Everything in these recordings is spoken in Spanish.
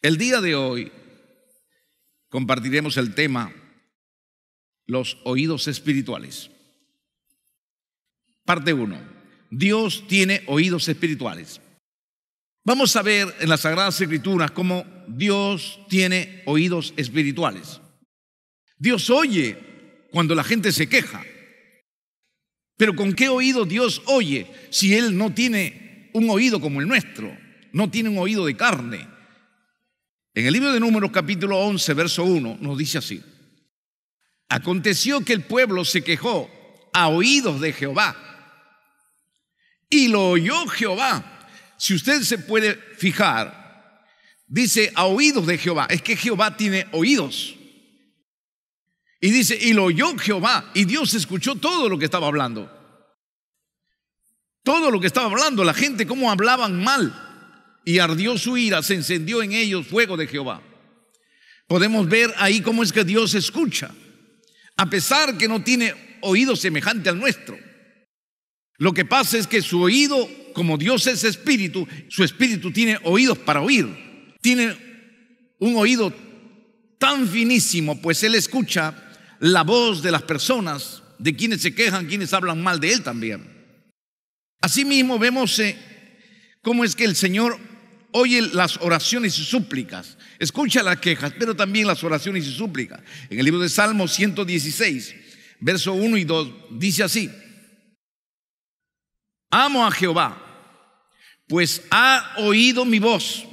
El día de hoy compartiremos el tema los oídos espirituales. Parte 1. Dios tiene oídos espirituales. Vamos a ver en las Sagradas Escrituras cómo Dios tiene oídos espirituales. Dios oye cuando la gente se queja. Pero ¿con qué oído Dios oye si Él no tiene un oído como el nuestro? No tiene un oído de carne. En el libro de Números capítulo 11, verso 1, nos dice así: aconteció que el pueblo se quejó a oídos de Jehová, y lo oyó Jehová. Si usted se puede fijar, dice a oídos de Jehová, es que Jehová tiene oídos. Y dice, y lo oyó Jehová, y Dios escuchó todo lo que estaba hablando. Todo lo que estaba hablando, la gente cómo hablaban mal. Y ardió su ira, se encendió en ellos fuego de Jehová. Podemos ver ahí cómo es que Dios escucha, a pesar que no tiene oído semejante al nuestro. Lo que pasa es que su oído, como Dios es espíritu, su espíritu tiene oídos para oír. Tiene un oído tan finísimo, pues Él escucha la voz de las personas, de quienes se quejan, quienes hablan mal de Él también. Asimismo vemos cómo es que el Señor oye las oraciones y súplicas, escucha las quejas, pero también las oraciones y súplicas. En el libro de Salmos 116, verso 1 y 2, dice así: amo a Jehová, pues ha oído mi voz.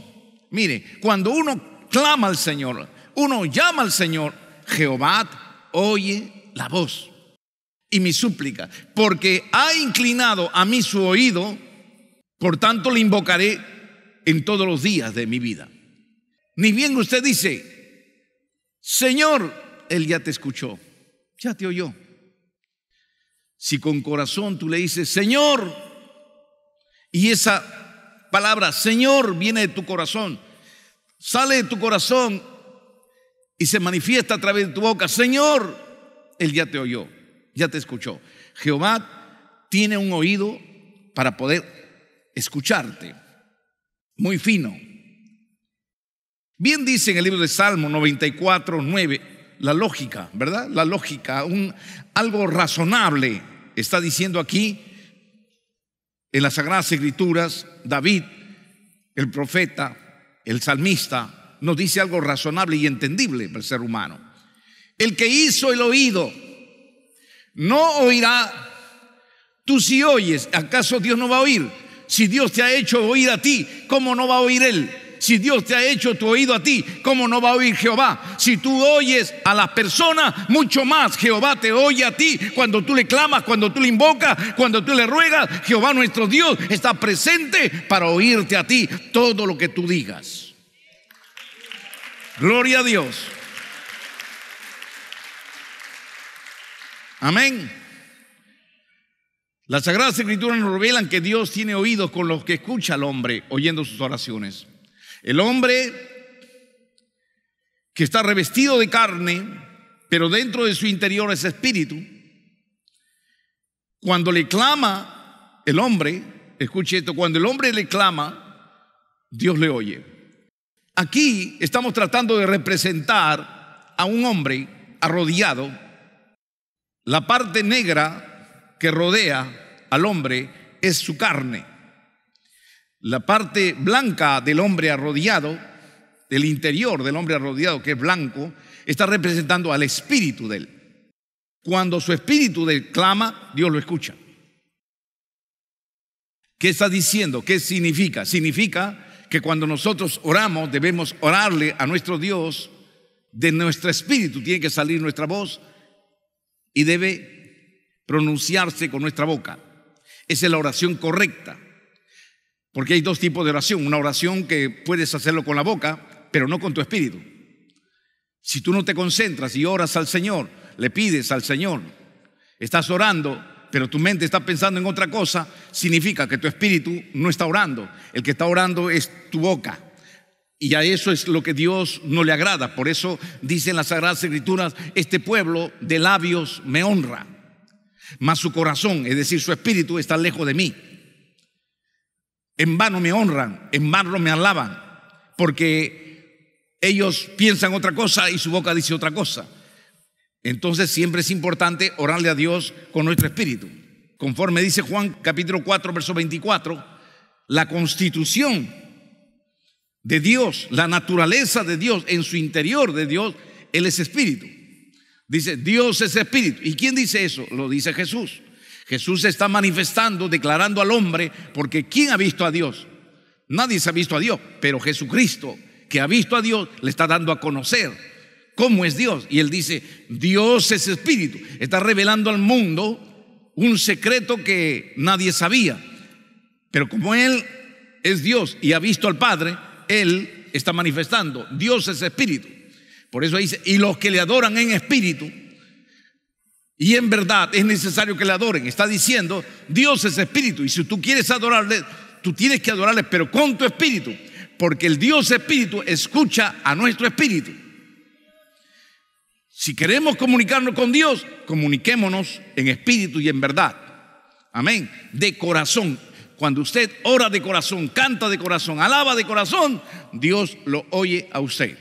Mire, cuando uno clama al Señor, uno llama al Señor, Jehová oye la voz y mi súplica, porque ha inclinado a mí su oído, por tanto le invocaré en todos los días de mi vida. Ni bien usted dice, Señor, Él ya te escuchó, ya te oyó. Si con corazón tú le dices, Señor, y esa palabra, Señor, viene de tu corazón, sale de tu corazón y se manifiesta a través de tu boca, Señor, Él ya te oyó, ya te escuchó. Jehová tiene un oído para poder escucharte. Muy fino. Bien dice en el libro de Salmo 94, 9, la lógica, ¿verdad? La lógica, algo razonable está diciendo aquí en las Sagradas Escrituras. David, el profeta, el salmista, nos dice algo razonable y entendible para el ser humano. El que hizo el oído no oirá. Tú si oyes, ¿acaso Dios no va a oír? Si Dios te ha hecho oír a ti, ¿cómo no va a oír Él? Si Dios te ha hecho tu oído a ti, ¿cómo no va a oír Jehová? Si tú oyes a las personas, mucho más Jehová te oye a ti. Cuando tú le clamas, cuando tú le invocas, cuando tú le ruegas, Jehová nuestro Dios está presente para oírte a ti todo lo que tú digas. Gloria a Dios. Amén. Las Sagradas Escrituras nos revelan que Dios tiene oídos con los que escucha al hombre oyendo sus oraciones. El hombre que está revestido de carne, pero dentro de su interior es espíritu, cuando le clama el hombre, escuche esto, cuando el hombre le clama, Dios le oye. Aquí estamos tratando de representar a un hombre arrodillado. La parte negra que rodea al hombre es su carne. La parte blanca del hombre arrodillado, del interior del hombre arrodillado, que es blanco, está representando al espíritu de él. Cuando su espíritu de él clama, Dios lo escucha. ¿Qué está diciendo? ¿Qué significa? Significa que cuando nosotros oramos, debemos orarle a nuestro Dios de nuestro espíritu tiene que salir nuestra voz y debe pronunciarse con nuestra boca. Esa es la oración correcta. Porque hay dos tipos de oración. Una oración que puedes hacerlo con la boca, pero no con tu espíritu. Si tú no te concentras y oras al Señor, le pides al Señor, estás orando, pero tu mente está pensando en otra cosa, significa que tu espíritu no está orando. El que está orando es tu boca. Y a eso es lo que Dios no le agrada. Por eso dice en las Sagradas Escrituras: este pueblo de labios me honra, mas su corazón, es decir, su espíritu, está lejos de mí. En vano me honran, en vano me alaban, porque ellos piensan otra cosa y su boca dice otra cosa. Entonces siempre es importante orarle a Dios con nuestro espíritu. Conforme dice Juan capítulo 4, verso 24, la constitución de Dios, la naturaleza de Dios, en su interior de Dios, Él es espíritu. Dice, Dios es espíritu. ¿Y quién dice eso? Lo dice Jesús. Jesús se está manifestando, declarando al hombre, porque ¿quién ha visto a Dios? Nadie se ha visto a Dios, pero Jesucristo, que ha visto a Dios, le está dando a conocer cómo es Dios. Y Él dice, Dios es espíritu. Está revelando al mundo un secreto que nadie sabía. Pero como Él es Dios y ha visto al Padre, Él está manifestando. Dios es espíritu. Por eso dice, y los que le adoran en espíritu y en verdad es necesario que le adoren. Está diciendo, Dios es espíritu, y si tú quieres adorarle, tú tienes que adorarle, pero con tu espíritu, porque el Dios espíritu escucha a nuestro espíritu. Si queremos comunicarnos con Dios, comuniquémonos en espíritu y en verdad. Amén. De corazón. Cuando usted ora de corazón, canta de corazón, alaba de corazón, Dios lo oye a usted.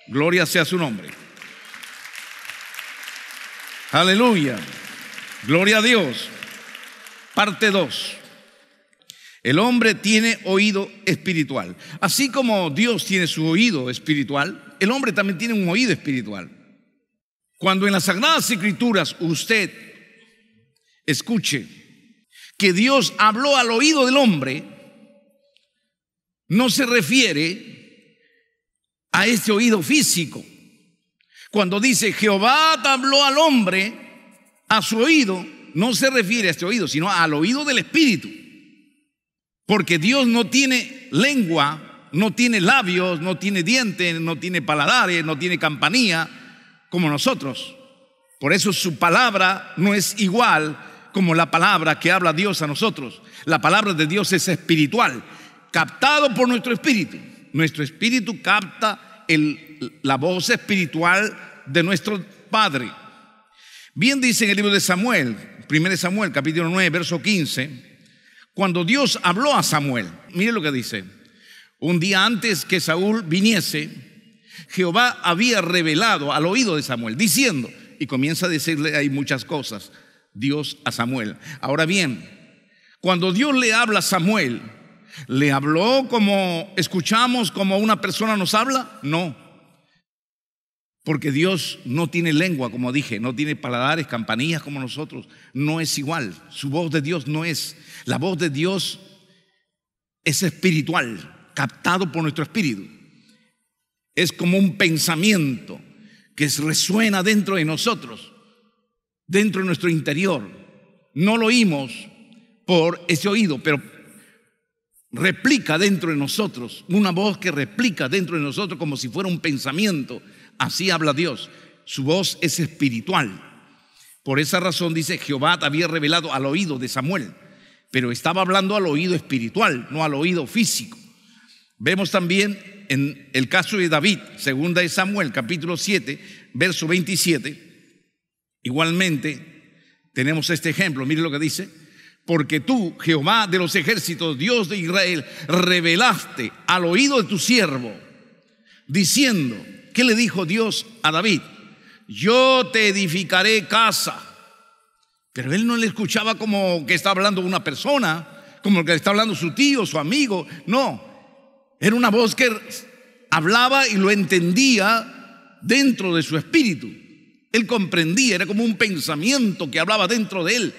Gloria sea su nombre. Aleluya. Gloria a Dios. Parte 2. El hombre tiene oído espiritual. Así como Dios tiene su oído espiritual, el hombre también tiene un oído espiritual. Cuando en las Sagradas Escrituras usted escuche que Dios habló al oído del hombre, no se refiere a este oído físico. Cuando dice Jehová habló al hombre a su oído, no se refiere a este oído, sino al oído del espíritu. Porque Dios no tiene lengua, no tiene labios, no tiene dientes, no tiene paladares, no tiene campanilla como nosotros. Por eso su palabra no es igual como la palabra que habla Dios a nosotros. La palabra de Dios es espiritual, captado por nuestro espíritu. Nuestro espíritu capta la voz espiritual de nuestro Padre. Bien dice en el libro de Samuel, 1 Samuel capítulo 9, verso 15, cuando Dios habló a Samuel, mire lo que dice: un día antes que Saúl viniese, Jehová había revelado al oído de Samuel, diciendo, y comienza a decirle ahí muchas cosas, Dios a Samuel. Ahora bien, cuando Dios le habla a Samuel, ¿le habló como escuchamos, como una persona nos habla? No, porque Dios no tiene lengua, como dije, no tiene paladares, campanillas como nosotros, no es igual. Su voz de Dios no es. La voz de Dios es espiritual, captado por nuestro espíritu. Es como un pensamiento que resuena dentro de nosotros, dentro de nuestro interior. No lo oímos por ese oído, pero replica dentro de nosotros, una voz que replica dentro de nosotros como si fuera un pensamiento. Así habla Dios. Su voz es espiritual. Por esa razón dice, Jehová había revelado al oído de Samuel, pero estaba hablando al oído espiritual, no al oído físico. Vemos también en el caso de David, segunda de Samuel, capítulo 7, verso 27. Igualmente tenemos este ejemplo. Mire lo que dice: porque tú, Jehová de los ejércitos, Dios de Israel, revelaste al oído de tu siervo, diciendo, ¿qué le dijo Dios a David? Yo te edificaré casa. Pero él no le escuchaba como que está hablando una persona, como que está hablando su tío, su amigo. No, era una voz que hablaba y lo entendía dentro de su espíritu. Él comprendía, era como un pensamiento que hablaba dentro de él.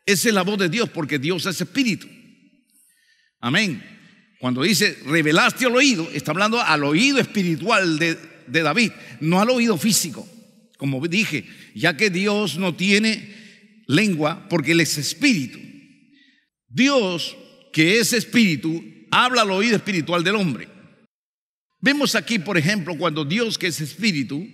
Esa es la voz de Dios, porque Dios es espíritu. Amén. Cuando dice revelaste al oído, está hablando al oído espiritual de David, no al oído físico. Como dije, ya que Dios no tiene lengua porque Él es espíritu. Dios, que es espíritu, habla al oído espiritual del hombre. Vemos aquí, por ejemplo, cuando Dios, que es espíritu,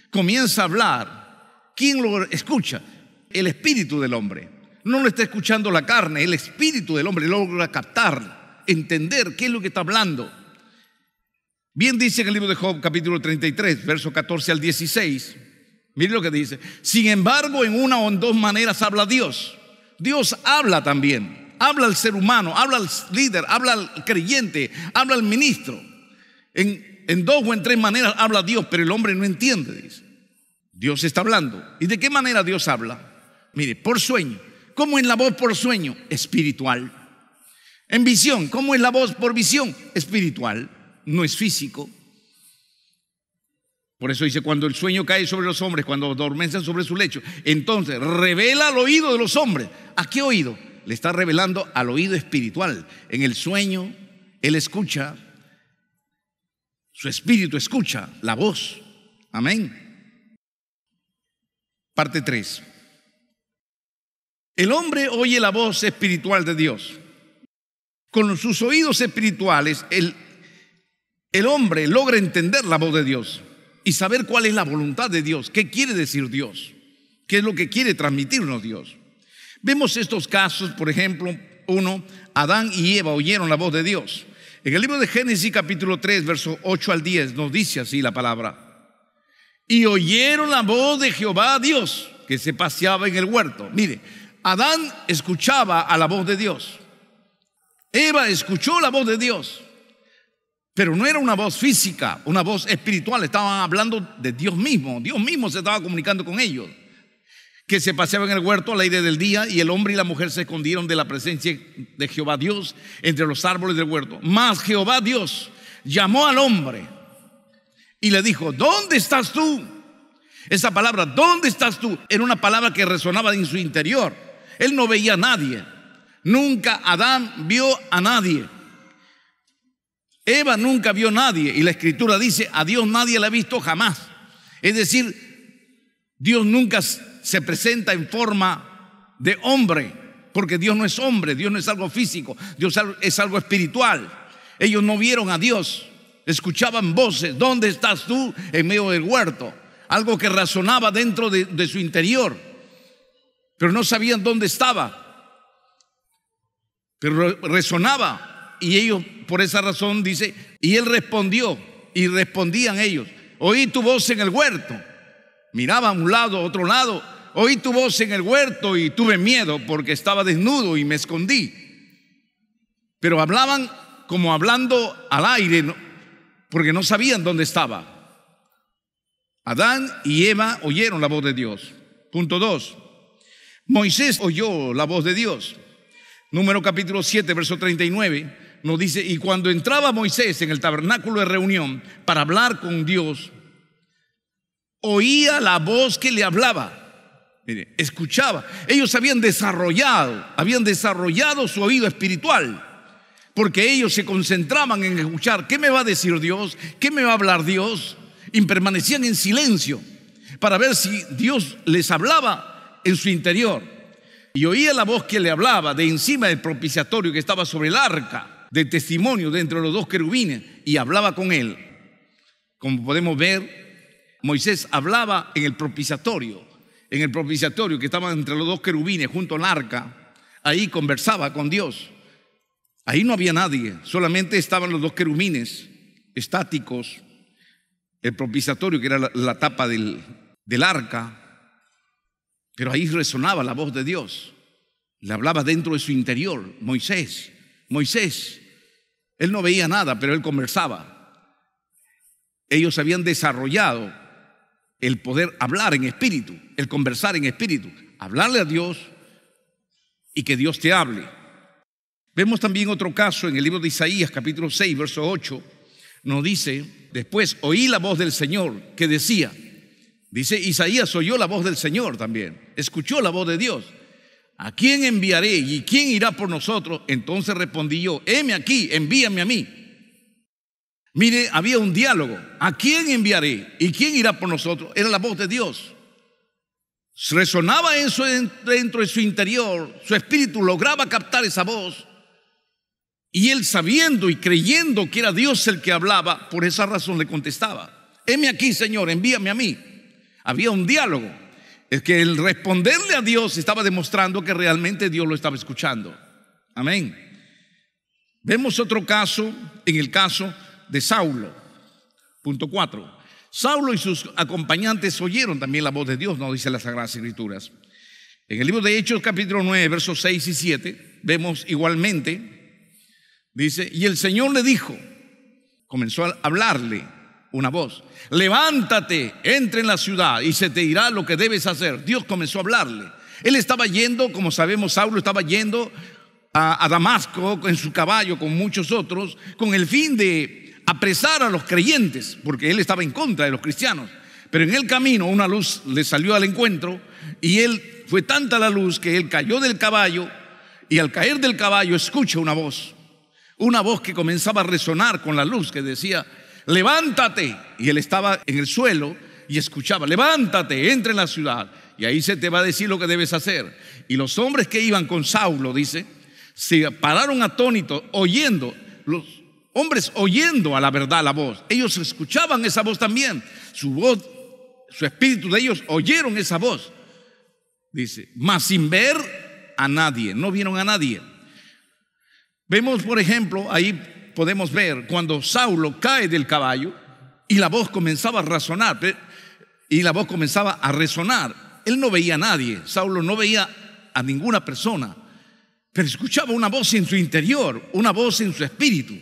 comienza a hablar, ¿quién lo escucha? El espíritu del hombre. No lo está escuchando la carne, el espíritu del hombre logra captar, entender qué es lo que está hablando. Bien dice en el libro de Job, capítulo 33, versos 14 al 16. Mire lo que dice. Sin embargo, en una o en dos maneras habla Dios. Dios habla también. Habla al ser humano, habla al líder, habla al creyente, habla al ministro. En dos o en tres maneras habla Dios, pero el hombre no entiende, dice. Dios está hablando. ¿Y de qué manera Dios habla? Mire, por sueño. ¿Cómo es la voz por sueño? Espiritual. En visión. ¿Cómo es la voz por visión? Espiritual. No es físico. Por eso dice, cuando el sueño cae sobre los hombres, cuando adormecen sobre su lecho, entonces revela al oído de los hombres. ¿A qué oído? Le está revelando al oído espiritual. En el sueño, él escucha, su espíritu escucha la voz. Amén. Parte 3. El hombre oye la voz espiritual de Dios. Con sus oídos espirituales, el hombre logra entender la voz de Dios y saber cuál es la voluntad de Dios, qué quiere decir Dios, qué es lo que quiere transmitirnos Dios. Vemos estos casos, por ejemplo, uno, Adán y Eva oyeron la voz de Dios. En el libro de Génesis capítulo 3, versos 8 al 10, nos dice así la palabra. Y oyeron la voz de Jehová Dios, que se paseaba en el huerto. Mire, Adán escuchaba a la voz de Dios. Eva escuchó la voz de Dios. Pero no era una voz física, una voz espiritual. Estaban hablando de Dios mismo. Dios mismo se estaba comunicando con ellos. Que se paseaban en el huerto al aire del día, y el hombre y la mujer se escondieron de la presencia de Jehová Dios entre los árboles del huerto. Mas Jehová Dios llamó al hombre y le dijo: ¿dónde estás tú? Esa palabra, ¿dónde estás tú?, era una palabra que resonaba en su interior. Él no veía a nadie. Nunca Adán vio a nadie. Eva nunca vio a nadie, y la escritura dice: a Dios nadie le ha visto jamás. Es decir, Dios nunca se presenta en forma de hombre, porque Dios no es hombre, Dios no es algo físico, Dios es algo espiritual. Ellos no vieron a Dios, escuchaban voces: ¿dónde estás tú?, en medio del huerto. Algo que resonaba dentro de su interior, pero no sabían dónde estaba, pero resonaba. Y ellos, por esa razón, dice, y él respondió, y respondían ellos: oí tu voz en el huerto. Miraban un lado, otro lado. Oí tu voz en el huerto y tuve miedo porque estaba desnudo y me escondí. Pero hablaban como hablando al aire, ¿no?, porque no sabían dónde estaba. Adán y Eva oyeron la voz de Dios. Punto 2. Moisés oyó la voz de Dios. Número capítulo 7, verso 39. Nos dice: y cuando entraba Moisés en el tabernáculo de reunión para hablar con Dios, oía la voz que le hablaba. Mire, escuchaba. Ellos habían desarrollado su oído espiritual, porque ellos se concentraban en escuchar. ¿Qué me va a decir Dios? ¿Qué me va a hablar Dios? Y permanecían en silencio para ver si Dios les hablaba en su interior. Y oía la voz que le hablaba de encima del propiciatorio que estaba sobre el arca de testimonio de entre los dos querubines, y hablaba con él. Como podemos ver, Moisés hablaba en el propiciatorio que estaba entre los dos querubines junto al arca. Ahí conversaba con Dios. Ahí no había nadie, solamente estaban los dos querubines estáticos, el propiciatorio que era la tapa del arca. Pero ahí resonaba la voz de Dios. Le hablaba dentro de su interior. Moisés. Él no veía nada, pero él conversaba. Ellos habían desarrollado el poder hablar en espíritu, el conversar en espíritu, hablarle a Dios y que Dios te hable. Vemos también otro caso en el libro de Isaías, capítulo 6, verso 8. Nos dice: después oí la voz del Señor que decía. Dice, Isaías oyó la voz del Señor también, escuchó la voz de Dios. ¿A quién enviaré y quién irá por nosotros? Entonces respondí yo: heme aquí, envíame a mí. Mire, había un diálogo. ¿A quién enviaré? ¿Y quién irá por nosotros? Era la voz de Dios. Resonaba eso dentro de su interior. Su espíritu lograba captar esa voz. Y él, sabiendo y creyendo que era Dios el que hablaba, por esa razón le contestaba: heme aquí, Señor, envíame a mí. Había un diálogo. Es que el responderle a Dios estaba demostrando que realmente Dios lo estaba escuchando. Amén. Vemos otro caso, en el caso de Saulo. Punto 4. Saulo y sus acompañantes oyeron también la voz de Dios, nos dice las Sagradas Escrituras. En el libro de Hechos, capítulo 9, versos 6 y 7, vemos igualmente, dice: y el Señor le dijo, comenzó a hablarle una voz: levántate, entra en la ciudad y se te dirá lo que debes hacer. Dios comenzó a hablarle. Él estaba yendo, como sabemos, Saulo estaba yendo a Damasco en su caballo con muchos otros, con el fin de apresar a los creyentes, porque él estaba en contra de los cristianos. Pero en el camino una luz le salió al encuentro, y él, fue tanta la luz que él cayó del caballo, y al caer del caballo escucha una voz que comenzaba a resonar con la luz, que decía: levántate. Y él estaba en el suelo y escuchaba: levántate, entra en la ciudad y ahí se te va a decir lo que debes hacer. Y los hombres que iban con Saulo, dice, se pararon atónitos, oyendo, los hombres oyendo a la verdad la voz. Ellos escuchaban esa voz también. Su voz, su espíritu de ellos oyeron esa voz. Dice, mas sin ver a nadie, no vieron a nadie. Vemos, por ejemplo, ahí podemos ver cuando Saulo cae del caballo y la voz comenzaba a resonar, Él no veía a nadie, Saulo no veía a ninguna persona, pero escuchaba una voz en su interior, una voz en su espíritu,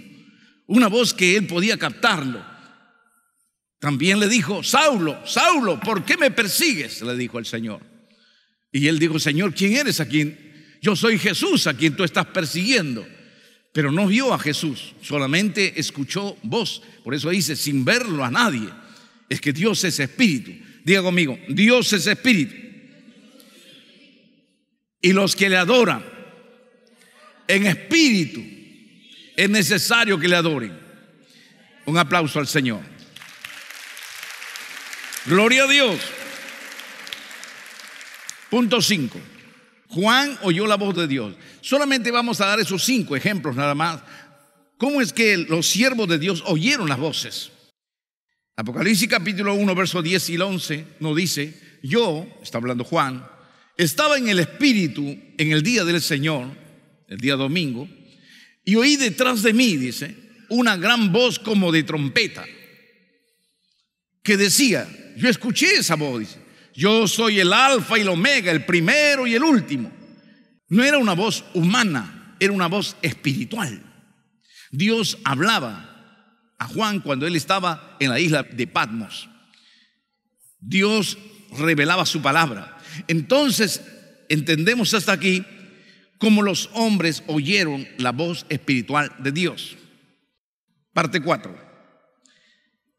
una voz que él podía captarlo. También le dijo: Saulo, Saulo, ¿por qué me persigues?, le dijo el Señor. Y él dijo: Señor, ¿quién eres? ¿A quién? Yo soy Jesús, a quien tú estás persiguiendo. Pero no vio a Jesús, solamente escuchó voz. Por eso dice, sin verlo a nadie. Es que Dios es espíritu. Diga conmigo, Dios es espíritu. Y los que le adoran en espíritu, es necesario que le adoren. Un aplauso al Señor. Gloria a Dios. Punto 5. Juan oyó la voz de Dios. Solamente vamos a dar esos 5 ejemplos nada más. ¿Cómo es que los siervos de Dios oyeron las voces? Apocalipsis capítulo 1, versos 10 y 11 nos dice: yo, está hablando Juan, estaba en el Espíritu en el día del Señor, el día domingo, y oí detrás de mí, dice, una gran voz como de trompeta, que decía, yo escuché esa voz, dice: yo soy el alfa y el omega, el primero y el último. No era una voz humana, era una voz espiritual. Dios hablaba a Juan cuando él estaba en la isla de Patmos. Dios revelaba su palabra. Entonces entendemos hasta aquí cómo los hombres oyeron la voz espiritual de Dios. Parte 4.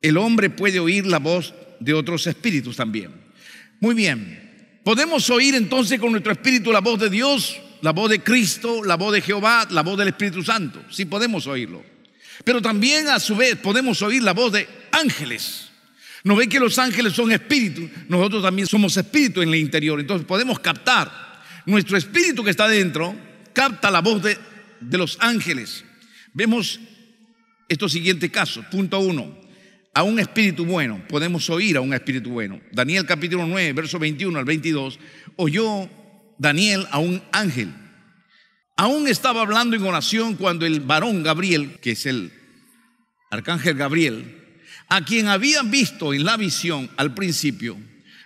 El hombre puede oír la voz de otros espíritus también. Muy bien, podemos oír entonces con nuestro espíritu la voz de Dios, la voz de Cristo, la voz de Jehová, la voz del Espíritu Santo. Sí, podemos oírlo. Pero también a su vez podemos oír la voz de ángeles. ¿No ven que los ángeles son espíritus? Nosotros también somos espíritu en el interior. Entonces podemos captar. Nuestro espíritu que está dentro capta la voz de los ángeles. Vemos estos siguientes casos. Punto 1. A un espíritu bueno, podemos oír a un espíritu bueno. Daniel capítulo 9, verso 21 al 22, oyó Daniel a un ángel. Aún estaba hablando en oración cuando el varón Gabriel, que es el arcángel Gabriel, a quien habían visto en la visión al principio,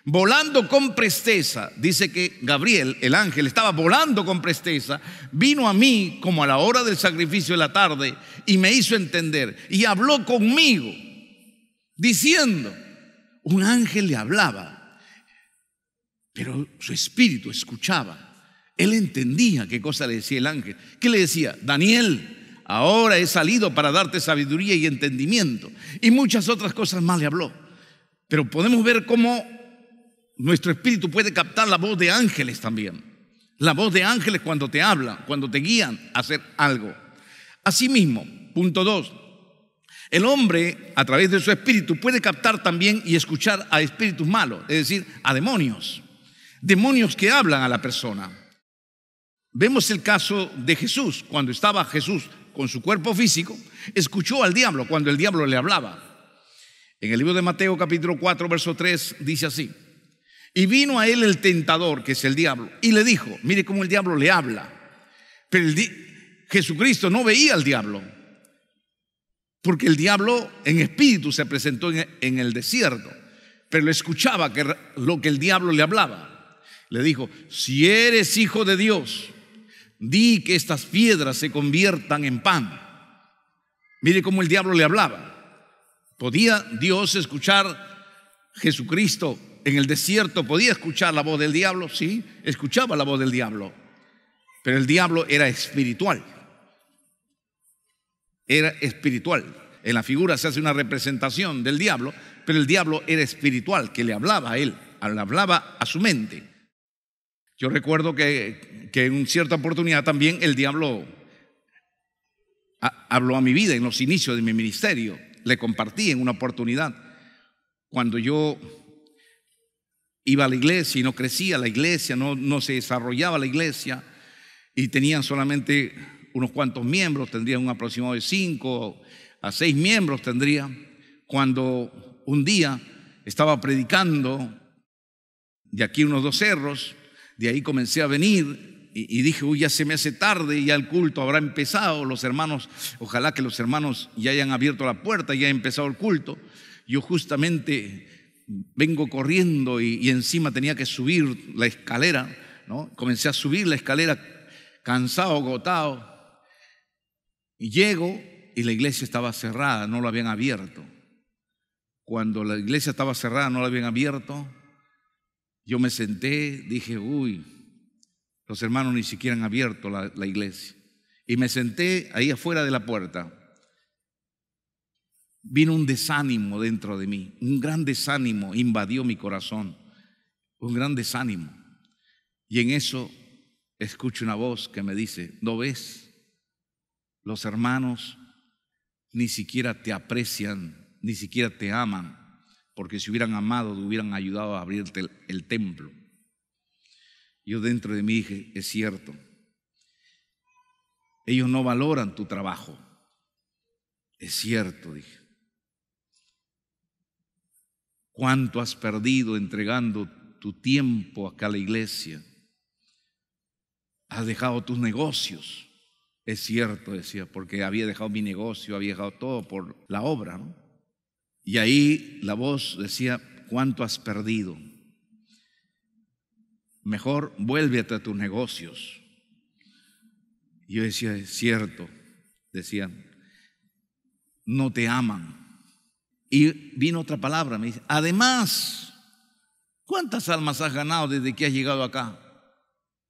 volando con presteza, dice que Gabriel, el ángel, estaba volando con presteza, vino a mí como a la hora del sacrificio de la tarde y me hizo entender y habló conmigo, diciendo, un ángel le hablaba, pero su espíritu escuchaba. Él entendía qué cosa le decía el ángel. ¿Qué le decía? Daniel, ahora he salido para darte sabiduría y entendimiento. Y muchas otras cosas más le habló. Pero podemos ver cómo nuestro espíritu puede captar la voz de ángeles también. La voz de ángeles cuando te hablan, cuando te guían a hacer algo. Asimismo, punto 2. El hombre, a través de su espíritu, puede captar también y escuchar a espíritus malos, es decir, a demonios. Demonios que hablan a la persona. Vemos el caso de Jesús. Cuando estaba Jesús con su cuerpo físico, escuchó al diablo cuando el diablo le hablaba. En el libro de Mateo capítulo 4 verso 3 dice así: y vino a él el tentador, que es el diablo, y le dijo, mire cómo el diablo le habla. Pero Jesucristo no veía al diablo, porque el diablo en espíritu se presentó en el desierto, pero le escuchaba lo que el diablo le hablaba. Le dijo: si eres hijo de Dios, di que estas piedras se conviertan en pan. Mire cómo el diablo le hablaba. ¿Podía Dios escuchar Jesucristo en el desierto? ¿Podía escuchar la voz del diablo? Sí, escuchaba la voz del diablo. Pero el diablo era espiritual. Era espiritual. En la figura se hace una representación del diablo, pero el diablo era espiritual, que le hablaba a él, le hablaba a su mente. Yo recuerdo que en cierta oportunidad también el diablo habló a mi vida en los inicios de mi ministerio. Le compartí en una oportunidad cuando yo iba a la iglesia y no crecía la iglesia, no se desarrollaba la iglesia y tenían solamente unos cuantos miembros, tendrían un aproximado de 5 a 6 miembros tendría. Cuando un día estaba predicando de aquí unos 2 cerros, de ahí comencé a venir y dije: uy, ya se me hace tarde, ya el culto habrá empezado, los hermanos, ojalá que los hermanos ya hayan abierto la puerta, ya ha empezado el culto. Yo justamente vengo corriendo y encima tenía que subir la escalera, ¿no? Comencé a subir la escalera cansado, agotado, y llego y la iglesia estaba cerrada, no lo habían abierto. Cuando la iglesia estaba cerrada, no la habían abierto, yo me senté, dije: uy, los hermanos ni siquiera han abierto la iglesia. Y me senté ahí afuera de la puerta. Vino un desánimo dentro de mí, un gran desánimo invadió mi corazón, un gran desánimo. Y en eso escucho una voz que me dice: ¿no ves? Los hermanos ni siquiera te aprecian, ni siquiera te aman, porque si hubieran amado, te hubieran ayudado a abrirte el templo. Yo dentro de mí dije: es cierto, ellos no valoran tu trabajo. Es cierto, dije. ¿Cuánto has perdido entregando tu tiempo acá a la iglesia? Has dejado tus negocios. Es cierto, decía, porque había dejado mi negocio, había dejado todo por la obra, ¿no? Y ahí la voz decía: ¿cuánto has perdido? Mejor vuélvete a tus negocios. Y yo decía: es cierto, decía, no te aman. Y vino otra palabra, me dice: además, ¿cuántas almas has ganado desde que has llegado acá?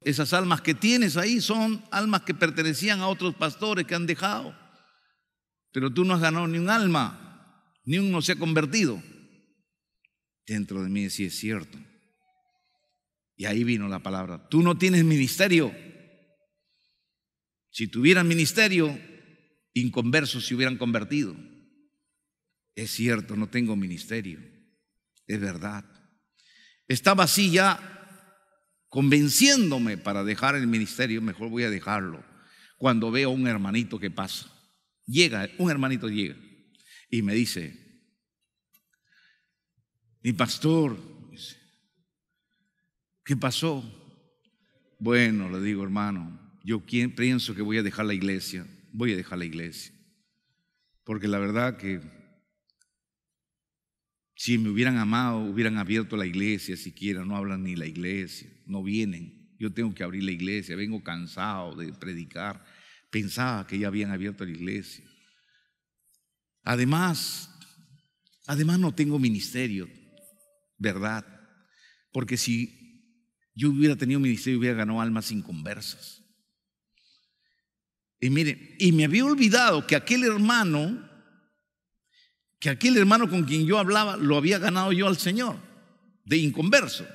Esas almas que tienes ahí son almas que pertenecían a otros pastores que han dejado, pero tú no has ganado ni un alma, ni uno se ha convertido. Dentro de mí decía: es cierto. Y ahí vino la palabra: tú no tienes ministerio. Si tuvieran ministerio, inconversos se hubieran convertido. Es cierto, no tengo ministerio. Es verdad. Estaba así ya convenciéndome para dejar el ministerio. Mejor voy a dejarlo. Cuando veo a un hermanito que pasa, un hermanito llega y me dice: mi pastor, ¿qué pasó? Bueno, le digo: hermano, yo pienso que voy a dejar la iglesia. Voy a dejar la iglesia, porque la verdad que si me hubieran amado, hubieran abierto la iglesia siquiera. No hablan ni la iglesia, no vienen. Yo tengo que abrir la iglesia, vengo cansado de predicar. Pensaba que ya habían abierto la iglesia. Además no tengo ministerio, ¿verdad? Porque si yo hubiera tenido ministerio, hubiera ganado almas inconversas. Y mire, y me había olvidado que aquel hermano con quien yo hablaba, lo había ganado yo al Señor, de inconverso.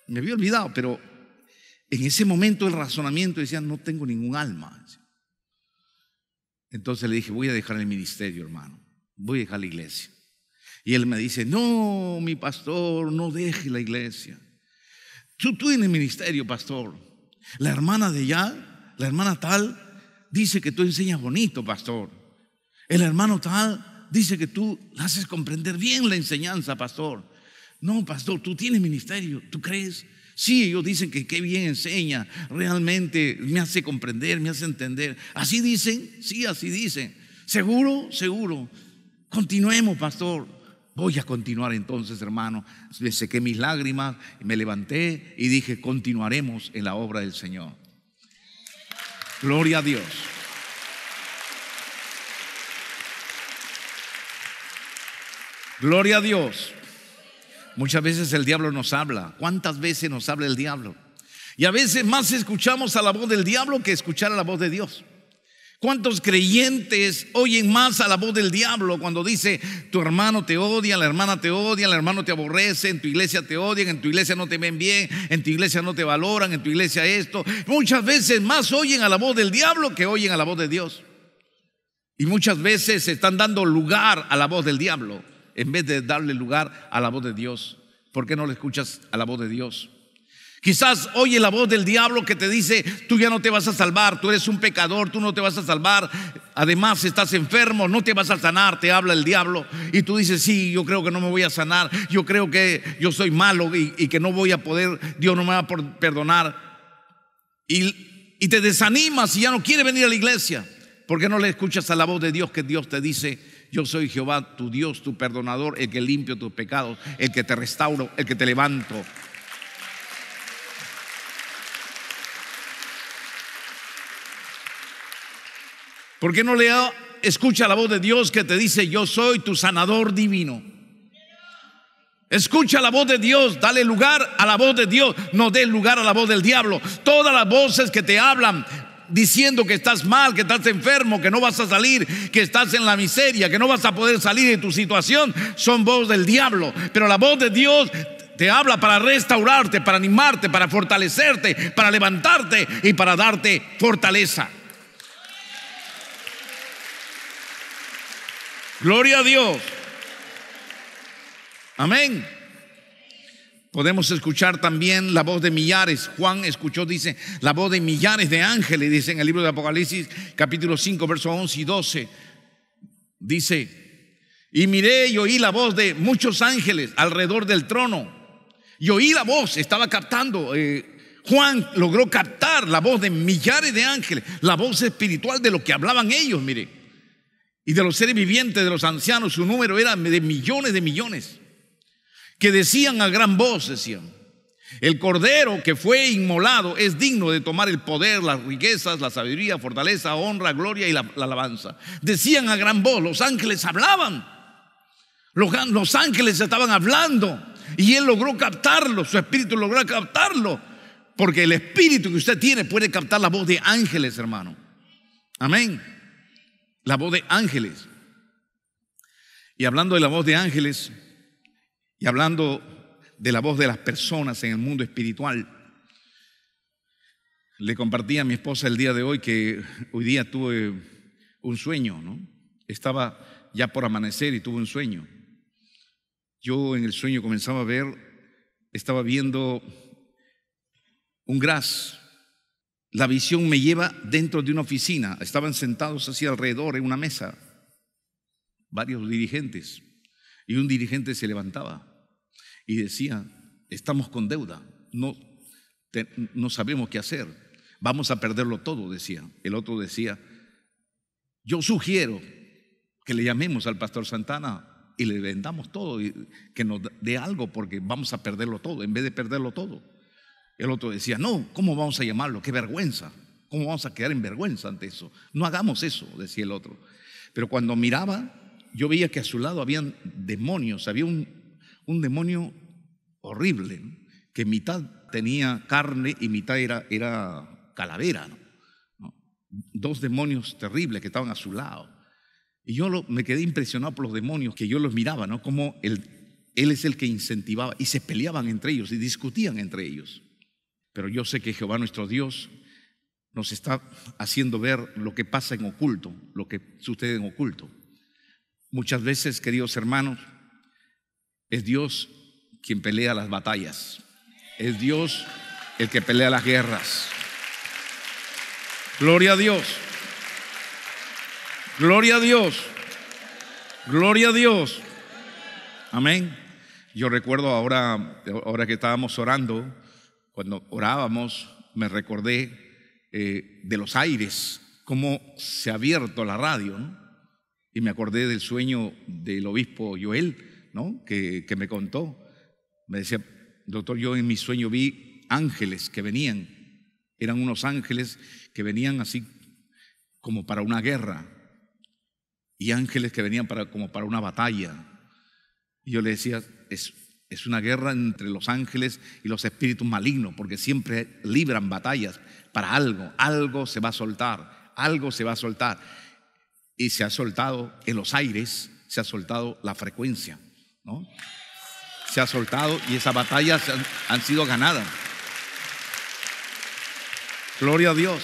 Me había olvidado, pero en ese momento el razonamiento decía: no tengo ningún alma. Entonces le dije: voy a dejar el ministerio, hermano. voy a dejar la iglesia. Y él me dice, no, mi pastor, no deje la iglesia. Tú tienes ministerio, pastor. La hermana de allá, la hermana tal, dice que tú enseñas bonito, pastor. El hermano tal dice que tú haces comprender bien la enseñanza, pastor. No, pastor, tú tienes ministerio, ¿tú crees? Sí, ellos dicen que qué bien enseña, realmente me hace comprender, me hace entender. ¿Así dicen? Sí, así dicen. ¿Seguro? Seguro. Continuemos, pastor. Voy a continuar entonces, hermano. Me sequé mis lágrimas, me levanté y dije, continuaremos en la obra del Señor. Gloria a Dios. Gloria a Dios. Muchas veces el diablo nos habla. ¿Cuántas veces nos habla el diablo? Y a veces más escuchamos a la voz del diablo que escuchar a la voz de Dios. ¿Cuántos creyentes oyen más a la voz del diablo cuando dice tu hermano te odia, la hermana te odia, el hermano te aborrece, en tu iglesia te odian, en tu iglesia no te ven bien, en tu iglesia no te valoran, en tu iglesia esto? Muchas veces más oyen a la voz del diablo que oyen a la voz de Dios. Y muchas veces se están dando lugar a la voz del diablo en vez de darle lugar a la voz de Dios. ¿Por qué no le escuchas a la voz de Dios? Quizás oye la voz del diablo que te dice, tú ya no te vas a salvar, tú eres un pecador, tú no te vas a salvar, además estás enfermo, no te vas a sanar, te habla el diablo. Y tú dices, sí, yo creo que no me voy a sanar, yo creo que yo soy malo y que no voy a poder, Dios no me va a perdonar. Y te desanimas y ya no quieres venir a la iglesia. ¿Por qué no le escuchas a la voz de Dios que Dios te dice, yo soy Jehová, tu Dios, tu perdonador, el que limpio tus pecados, el que te restauro, el que te levanto? ¿Por qué no le escucha la voz de Dios que te dice, yo soy tu sanador divino? Escucha la voz de Dios, dale lugar a la voz de Dios, no des lugar a la voz del diablo. Todas las voces que te hablan diciendo que estás mal, que estás enfermo, que no vas a salir, que estás en la miseria, que no vas a poder salir de tu situación, son voz del diablo. Pero la voz de Dios te habla para restaurarte, para animarte, para fortalecerte, para levantarte y para darte fortaleza. Gloria a Dios. Amén. Podemos escuchar también la voz de millares. Juan escuchó, dice, la voz de millares de ángeles, dice en el libro de Apocalipsis, capítulo 5, versos 11 y 12. Dice, y miré y oí la voz de muchos ángeles alrededor del trono. Y oí la voz, estaba captando. Juan logró captar la voz de millares de ángeles, la voz espiritual de lo que hablaban ellos, mire. Y de los seres vivientes, de los ancianos, su número era de millones, que decían a gran voz, decían, el cordero que fue inmolado es digno de tomar el poder, las riquezas, la sabiduría, fortaleza, honra, gloria y la alabanza. Decían a gran voz, los ángeles hablaban, los ángeles estaban hablando, y él logró captarlo, su espíritu logró captarlo, porque el espíritu que usted tiene puede captar la voz de ángeles, hermano. Amén. La voz de ángeles. Y hablando de la voz de ángeles y hablando de la voz de las personas en el mundo espiritual, le compartí a mi esposa el día de hoy que hoy día tuve un sueño, ¿no? Estaba ya por amanecer y tuve un sueño. Yo en el sueño comenzaba a ver, estaba viendo un gras. La visión me lleva dentro de una oficina. Estaban sentados así alrededor en una mesa varios dirigentes, y un dirigente se levantaba y decía, estamos con deuda, no sabemos qué hacer, vamos a perderlo todo, decía. El otro decía, yo sugiero que le llamemos al pastor Santana y le vendamos todo y que nos dé algo, porque vamos a perderlo todo en vez de perderlo todo. El otro decía, no, ¿cómo vamos a llamarlo? Qué vergüenza, ¿cómo vamos a quedar en vergüenza ante eso? No hagamos eso, decía el otro. Pero cuando miraba, yo veía que a su lado habían demonios, había un demonio horrible, que mitad tenía carne y mitad era calavera, ¿no? Dos demonios terribles que estaban a su lado. Y yo me quedé impresionado por los demonios, que yo los miraba, ¿no? Como él es el que incentivaba, y se peleaban entre ellos y discutían entre ellos. Pero yo sé que Jehová nuestro Dios nos está haciendo ver lo que pasa en oculto, lo que sucede en oculto. Muchas veces, queridos hermanos, es Dios quien pelea las batallas. Es Dios el que pelea las guerras. Gloria a Dios. Gloria a Dios. Gloria a Dios. Amén. Yo recuerdo ahora que estábamos orando, cuando orábamos, me recordé de los aires, cómo se ha abierto la radio, ¿no? Y me acordé del sueño del obispo Joel, ¿no? que me contó. Me decía: doctor, yo en mi sueño vi ángeles que venían. Eran unos ángeles que venían así como para una guerra, y ángeles que venían como para una batalla. Y yo le decía: es una guerra entre los ángeles y los espíritus malignos, porque siempre libran batallas para algo. Algo se va a soltar, algo se va a soltar. Y se ha soltado en los aires, se ha soltado la frecuencia, ¿no? Se ha soltado, y esas batallas han sido ganadas. Gloria a Dios.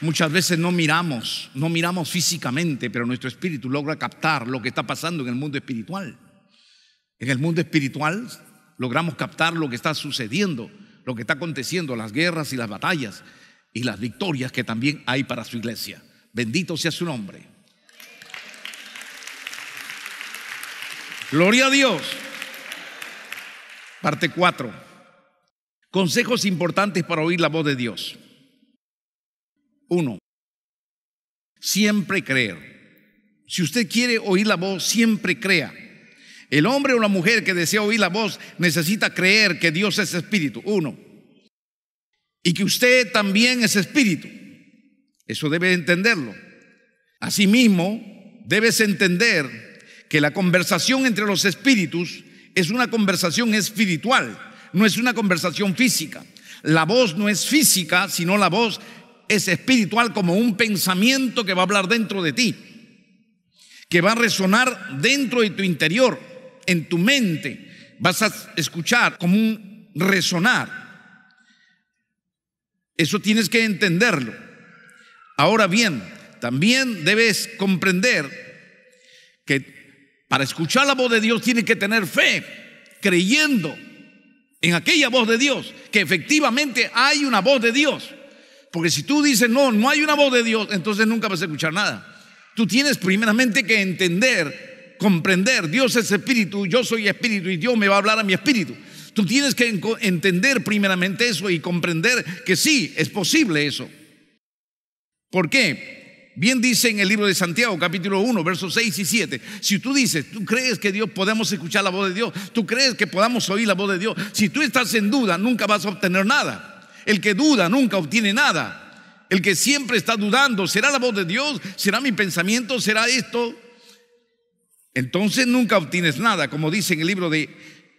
Muchas veces no miramos físicamente, pero nuestro espíritu logra captar lo que está pasando en el mundo espiritual. En el mundo espiritual logramos captar lo que está sucediendo, lo que está aconteciendo, las guerras y las batallas y las victorias que también hay para su iglesia. Bendito sea su nombre. Gloria a Dios. Parte 4. Consejos importantes para oír la voz de Dios. 1. Siempre creer. Si usted quiere oír la voz, siempre crea. El hombre o la mujer que desea oír la voz necesita creer que Dios es espíritu. 1. Y que usted también es espíritu. Eso debe entenderlo. Asimismo, debes entender que la conversación entre los espíritus es una conversación espiritual, no es una conversación física. La voz no es física, sino la voz es espiritual, como un pensamiento que va a hablar dentro de ti, que va a resonar dentro de tu interior, en tu mente. Vas a escuchar como un resonar. Eso tienes que entenderlo. Ahora bien, también debes comprender que para escuchar la voz de Dios tienes que tener fe, creyendo en aquella voz de Dios, que efectivamente hay una voz de Dios. Porque si tú dices no hay una voz de Dios, entonces nunca vas a escuchar nada. Tú tienes primeramente que entender, comprender: Dios es espíritu, yo soy espíritu y Dios me va a hablar a mi espíritu. Tú tienes que entender primeramente eso y comprender que sí, es posible eso. ¿Por qué? Bien dice en el libro de Santiago, capítulo 1, versos 6 y 7. Si tú dices, tú crees que Dios podemos escuchar la voz de Dios, tú crees que podamos oír la voz de Dios, si tú estás en duda, nunca vas a obtener nada. El que duda nunca obtiene nada. El que siempre está dudando: ¿será la voz de Dios? ¿Será mi pensamiento? ¿Será esto? Entonces nunca obtienes nada. Como dice en el libro de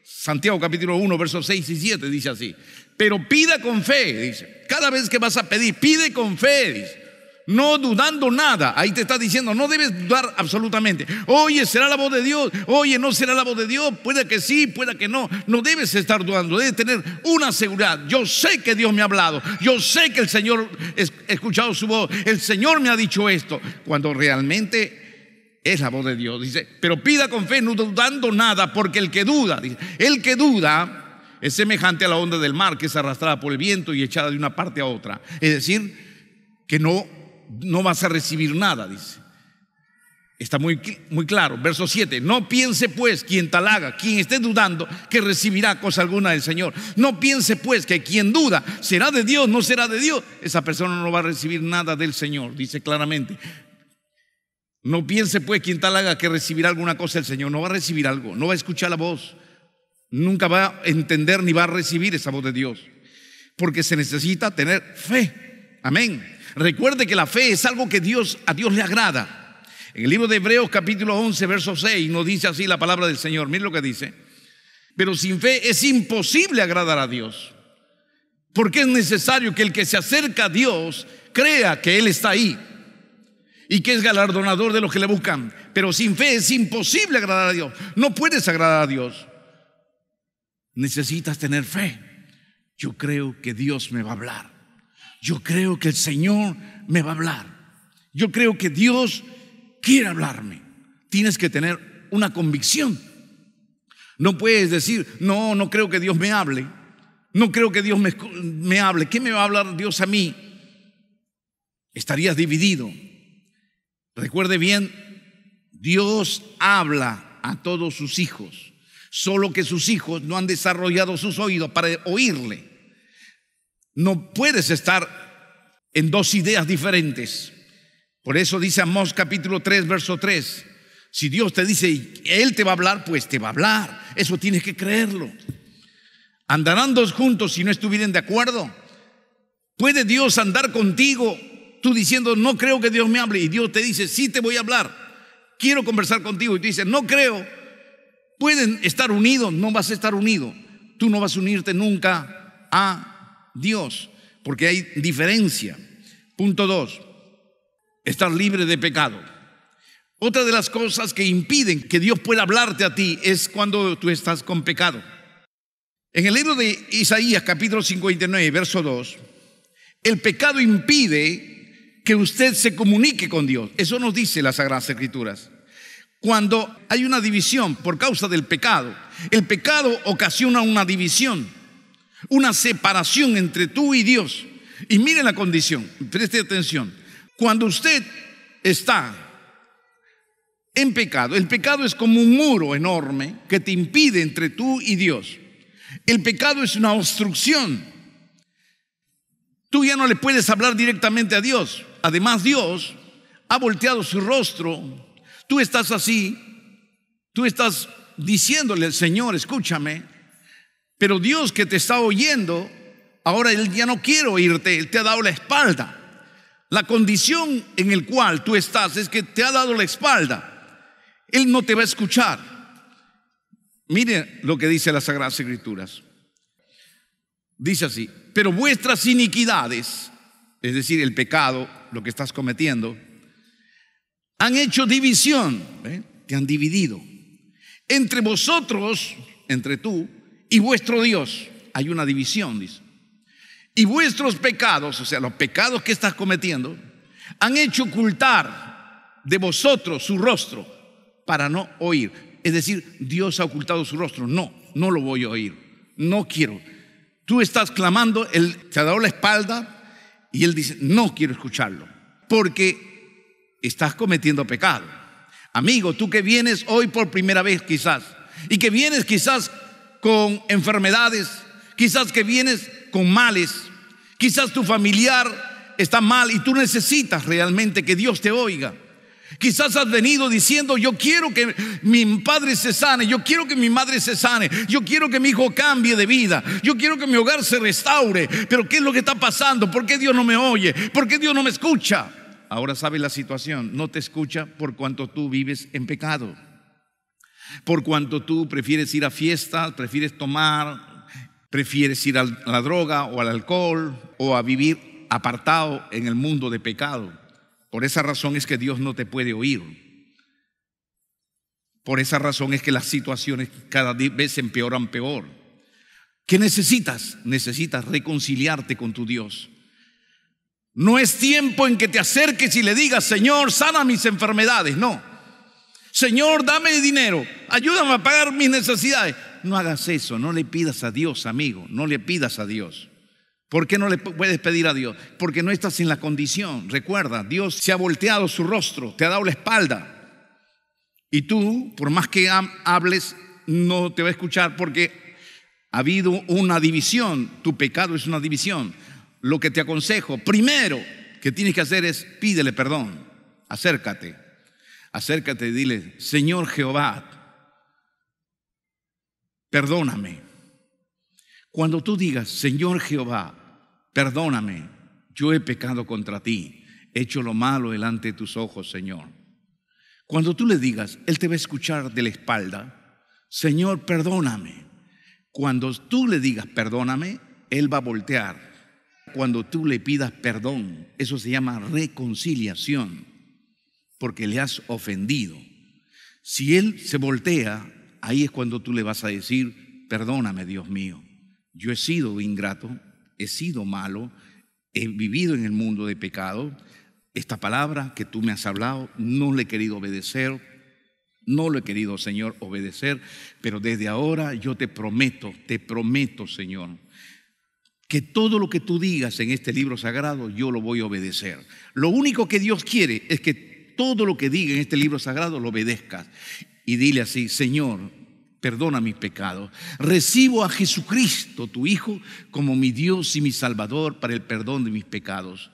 Santiago capítulo 1 versos 6 y 7, dice así: pero pida con fe, dice. Cada vez que vas a pedir, pide con fe, dice, no dudando nada. Ahí te está diciendo, no debes dudar absolutamente. Oye, ¿será la voz de Dios? Oye, ¿no será la voz de Dios? Puede que sí, puede que no. No debes estar dudando, debes tener una seguridad. Yo sé que Dios me ha hablado, yo sé que el Señor ha escuchado su voz, el Señor me ha dicho esto, cuando realmente es la voz de Dios. Dice, pero pida con fe, no dudando nada, porque el que duda, dice, el que duda es semejante a la onda del mar, que es arrastrada por el viento y echada de una parte a otra. Es decir, que no vas a recibir nada, dice. Está muy claro. Verso 7: no piense pues quien tal haga, quien esté dudando, que recibirá cosa alguna del Señor. No piense pues que quien duda, ¿será de Dios? ¿No será de Dios? Esa persona no va a recibir nada del Señor, dice claramente. No piense pues quien tal haga que recibirá alguna cosa del Señor. No va a recibir algo, no va a escuchar la voz, nunca va a entender ni va a recibir esa voz de Dios, porque se necesita tener fe. Amén. Recuerde que la fe es algo que a Dios le agrada. En el libro de Hebreos capítulo 11 verso 6 nos dice así la palabra del Señor. Mire lo que dice: pero sin fe es imposible agradar a Dios, porque es necesario que el que se acerca a Dios crea que Él está ahí y que es galardonador de los que le buscan. Pero sin fe es imposible agradar a Dios. No puedes agradar a Dios. Necesitas tener fe. Yo creo que Dios me va a hablar. Yo creo que el Señor me va a hablar. Yo creo que Dios quiere hablarme. tienes que tener una convicción. No puedes decir, no creo que Dios me hable. No creo que Dios me hable. ¿Qué me va a hablar Dios a mí? Estarías dividido. Recuerde bien, Dios habla a todos sus hijos, solo que sus hijos no han desarrollado sus oídos para oírle. No puedes estar en dos ideas diferentes. Por eso dice Amós capítulo 3, verso 3. Si Dios te dice, Él te va a hablar, pues te va a hablar. Eso tienes que creerlo. ¿Andarán dos juntos si no estuvieran de acuerdo? ¿Puede Dios andar contigo, tú diciendo, no creo que Dios me hable? Y Dios te dice, sí te voy a hablar, quiero conversar contigo. Y tú dices, no creo. ¿Pueden estar unidos? No vas a estar unido. Tú no vas a unirte nunca a Dios, porque hay diferencia. Punto 2, estar libre de pecado. Otra de las cosas que impiden que Dios pueda hablarte a ti es cuando tú estás con pecado. En el libro de Isaías capítulo 59, verso 2, el pecado impide que usted se comunique con Dios. Eso nos dice las Sagradas Escrituras. Cuando hay una división por causa del pecado, el pecado ocasiona una división, una separación entre tú y Dios. Y mire la condición, preste atención. Cuando usted está en pecado, el pecado es como un muro enorme que te impide entre tú y Dios. El pecado es una obstrucción. Tú ya no le puedes hablar directamente a Dios. Además, Dios ha volteado su rostro. Tú estás así, tú estás diciéndole al Señor, escúchame, pero Dios que te está oyendo, ahora Él ya no quiere oírte, Él te ha dado la espalda. La condición en la cual tú estás es que te ha dado la espalda. Él no te va a escuchar. Mire lo que dice las Sagradas Escrituras. Dice así, pero vuestras iniquidades, es decir, el pecado, lo que estás cometiendo, han hecho división, te han dividido entre vosotros, entre tú y vuestro Dios. Hay una división, dice. Y vuestros pecados, o sea, los pecados que estás cometiendo, han hecho ocultar de vosotros su rostro para no oír. Es decir, Dios ha ocultado su rostro. No lo voy a oír. No quiero. Tú estás clamando, Él te ha dado la espalda y Él dice, no quiero escucharlo, porque estás cometiendo pecado. Amigo, tú que vienes hoy por primera vez quizás, y que vienes quizás con enfermedades, quizás que vienes con males, quizás tu familiar está mal y tú necesitas realmente que Dios te oiga. Quizás has venido diciendo, yo quiero que mi padre se sane, yo quiero que mi madre se sane, yo quiero que mi hijo cambie de vida, yo quiero que mi hogar se restaure. Pero ¿qué es lo que está pasando? ¿Por qué Dios no me oye? ¿Por qué Dios no me escucha? Ahora sabes la situación, no te escucha por cuanto tú vives en pecado, por cuanto tú prefieres ir a fiestas, prefieres tomar, prefieres ir a la droga o al alcohol o a vivir apartado en el mundo de pecado. Por esa razón es que Dios no te puede oír. Por esa razón es que las situaciones cada vez empeoran peor. ¿Qué necesitas? Necesitas reconciliarte con tu Dios. No es tiempo en que te acerques y le digas, Señor, sana mis enfermedades. No. Señor, dame dinero, ayúdame a pagar mis necesidades. No hagas eso, no le pidas a Dios, amigo, no le pidas a Dios. ¿Por qué no le puedes pedir a Dios? Porque no estás en la condición. Recuerda, Dios se ha volteado su rostro, te ha dado la espalda. Y tú, por más que hables, no te va a escuchar porque ha habido una división. Tu pecado es una división. Lo que te aconsejo, primero que tienes que hacer es pídele perdón. Acércate y dile, Señor Jehová, perdóname. Cuando tú digas, Señor Jehová, perdóname, yo he pecado contra ti, he hecho lo malo delante de tus ojos, Señor. Cuando tú le digas, Él te va a escuchar de la espalda, Señor, perdóname. Cuando tú le digas, perdóname, Él va a voltear. Cuando tú le pidas perdón, eso se llama reconciliación, porque le has ofendido. Si Él se voltea, ahí es cuando tú le vas a decir, perdóname, Dios mío. Yo he sido ingrato, he sido malo, he vivido en el mundo de pecado. Esta palabra que tú me has hablado no le he querido obedecer. No lo he querido, Señor, obedecer, pero desde ahora yo te prometo, Señor, que todo lo que tú digas en este libro sagrado, yo lo voy a obedecer. Lo único que Dios quiere es que todo lo que diga en este libro sagrado lo obedezcas. Y dile así: Señor, perdona mis pecados. Recibo a Jesucristo, tu Hijo, como mi Dios y mi Salvador para el perdón de mis pecados.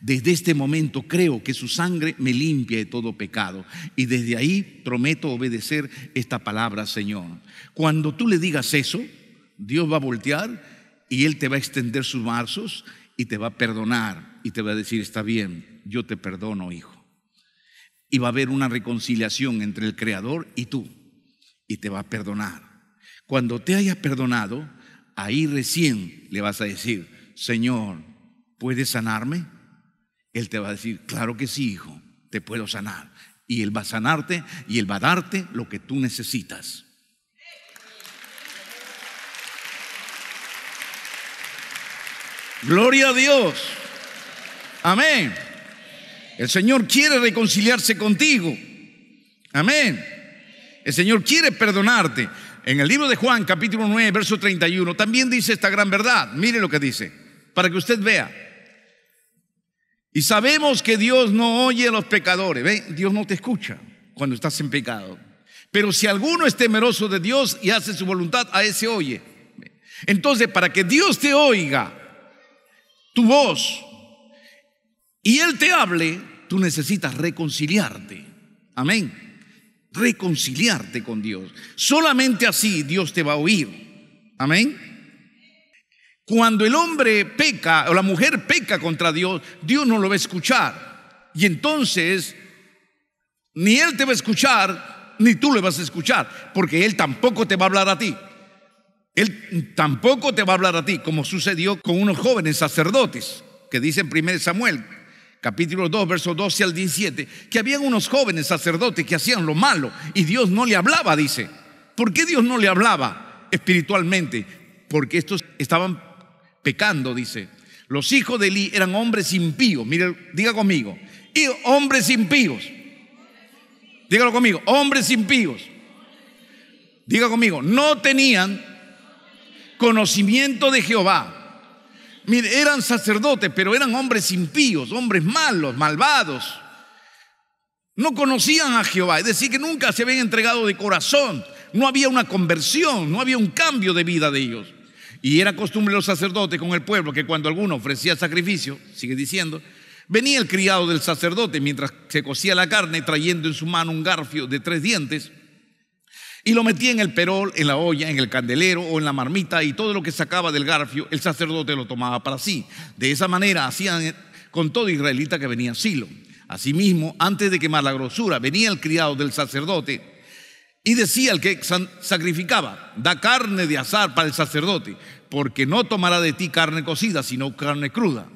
Desde este momento creo que su sangre me limpia de todo pecado. Y desde ahí prometo obedecer esta palabra, Señor. Cuando tú le digas eso, Dios va a voltear y Él te va a extender sus brazos y te va a perdonar. Y te va a decir: está bien, yo te perdono, hijo. Y va a haber una reconciliación entre el Creador y tú. Y te va a perdonar. Cuando te hayas perdonado, ahí recién le vas a decir: Señor, ¿puedes sanarme? Él te va a decir: claro que sí, hijo, te puedo sanar. Y Él va a sanarte y Él va a darte lo que tú necesitas. Gloria a Dios. Amén. El Señor quiere reconciliarse contigo. Amén. El Señor quiere perdonarte. En el libro de Juan, capítulo 9, verso 31, también dice esta gran verdad. Mire lo que dice, para que usted vea. Y sabemos que Dios no oye a los pecadores. ¿Ve? Dios no te escucha cuando estás en pecado. Pero si alguno es temeroso de Dios y hace su voluntad, a ese oye. Entonces, para que Dios te oiga tu voz y Él te hable, tú necesitas reconciliarte. Amén. Reconciliarte con Dios. Solamente así Dios te va a oír. Amén. Cuando el hombre peca o la mujer peca contra Dios, Dios no lo va a escuchar. Y entonces ni Él te va a escuchar, ni tú le vas a escuchar, porque Él tampoco te va a hablar a ti. Él tampoco te va a hablar a ti, como sucedió con unos jóvenes sacerdotes, que dice en 1 Samuel, capítulo 2, versos 12 al 17, que habían unos jóvenes sacerdotes que hacían lo malo y Dios no le hablaba, dice. ¿Por qué Dios no le hablaba espiritualmente? Porque estos estaban pecando, dice. Los hijos de Elí eran hombres impíos. Mire, diga conmigo, y hombres impíos. Dígalo conmigo, hombres impíos. Diga conmigo, no tenían conocimiento de Jehová. Mire, eran sacerdotes, pero eran hombres impíos, hombres malos, malvados. No conocían a Jehová, es decir, que nunca se habían entregado de corazón. No había una conversión, no había un cambio de vida de ellos. Y era costumbre de los sacerdotes con el pueblo que cuando alguno ofrecía sacrificio, sigue diciendo, venía el criado del sacerdote mientras se cocía la carne, trayendo en su mano un garfio de 3 dientes, y lo metía en el perol, en la olla, en el candelero o en la marmita, y todo lo que sacaba del garfio el sacerdote lo tomaba para sí. De esa manera hacían con todo israelita que venía a Silo. Asimismo, antes de quemar la grosura, venía el criado del sacerdote y decía al que sacrificaba: da carne de asar para el sacerdote, porque no tomará de ti carne cocida, sino carne cruda.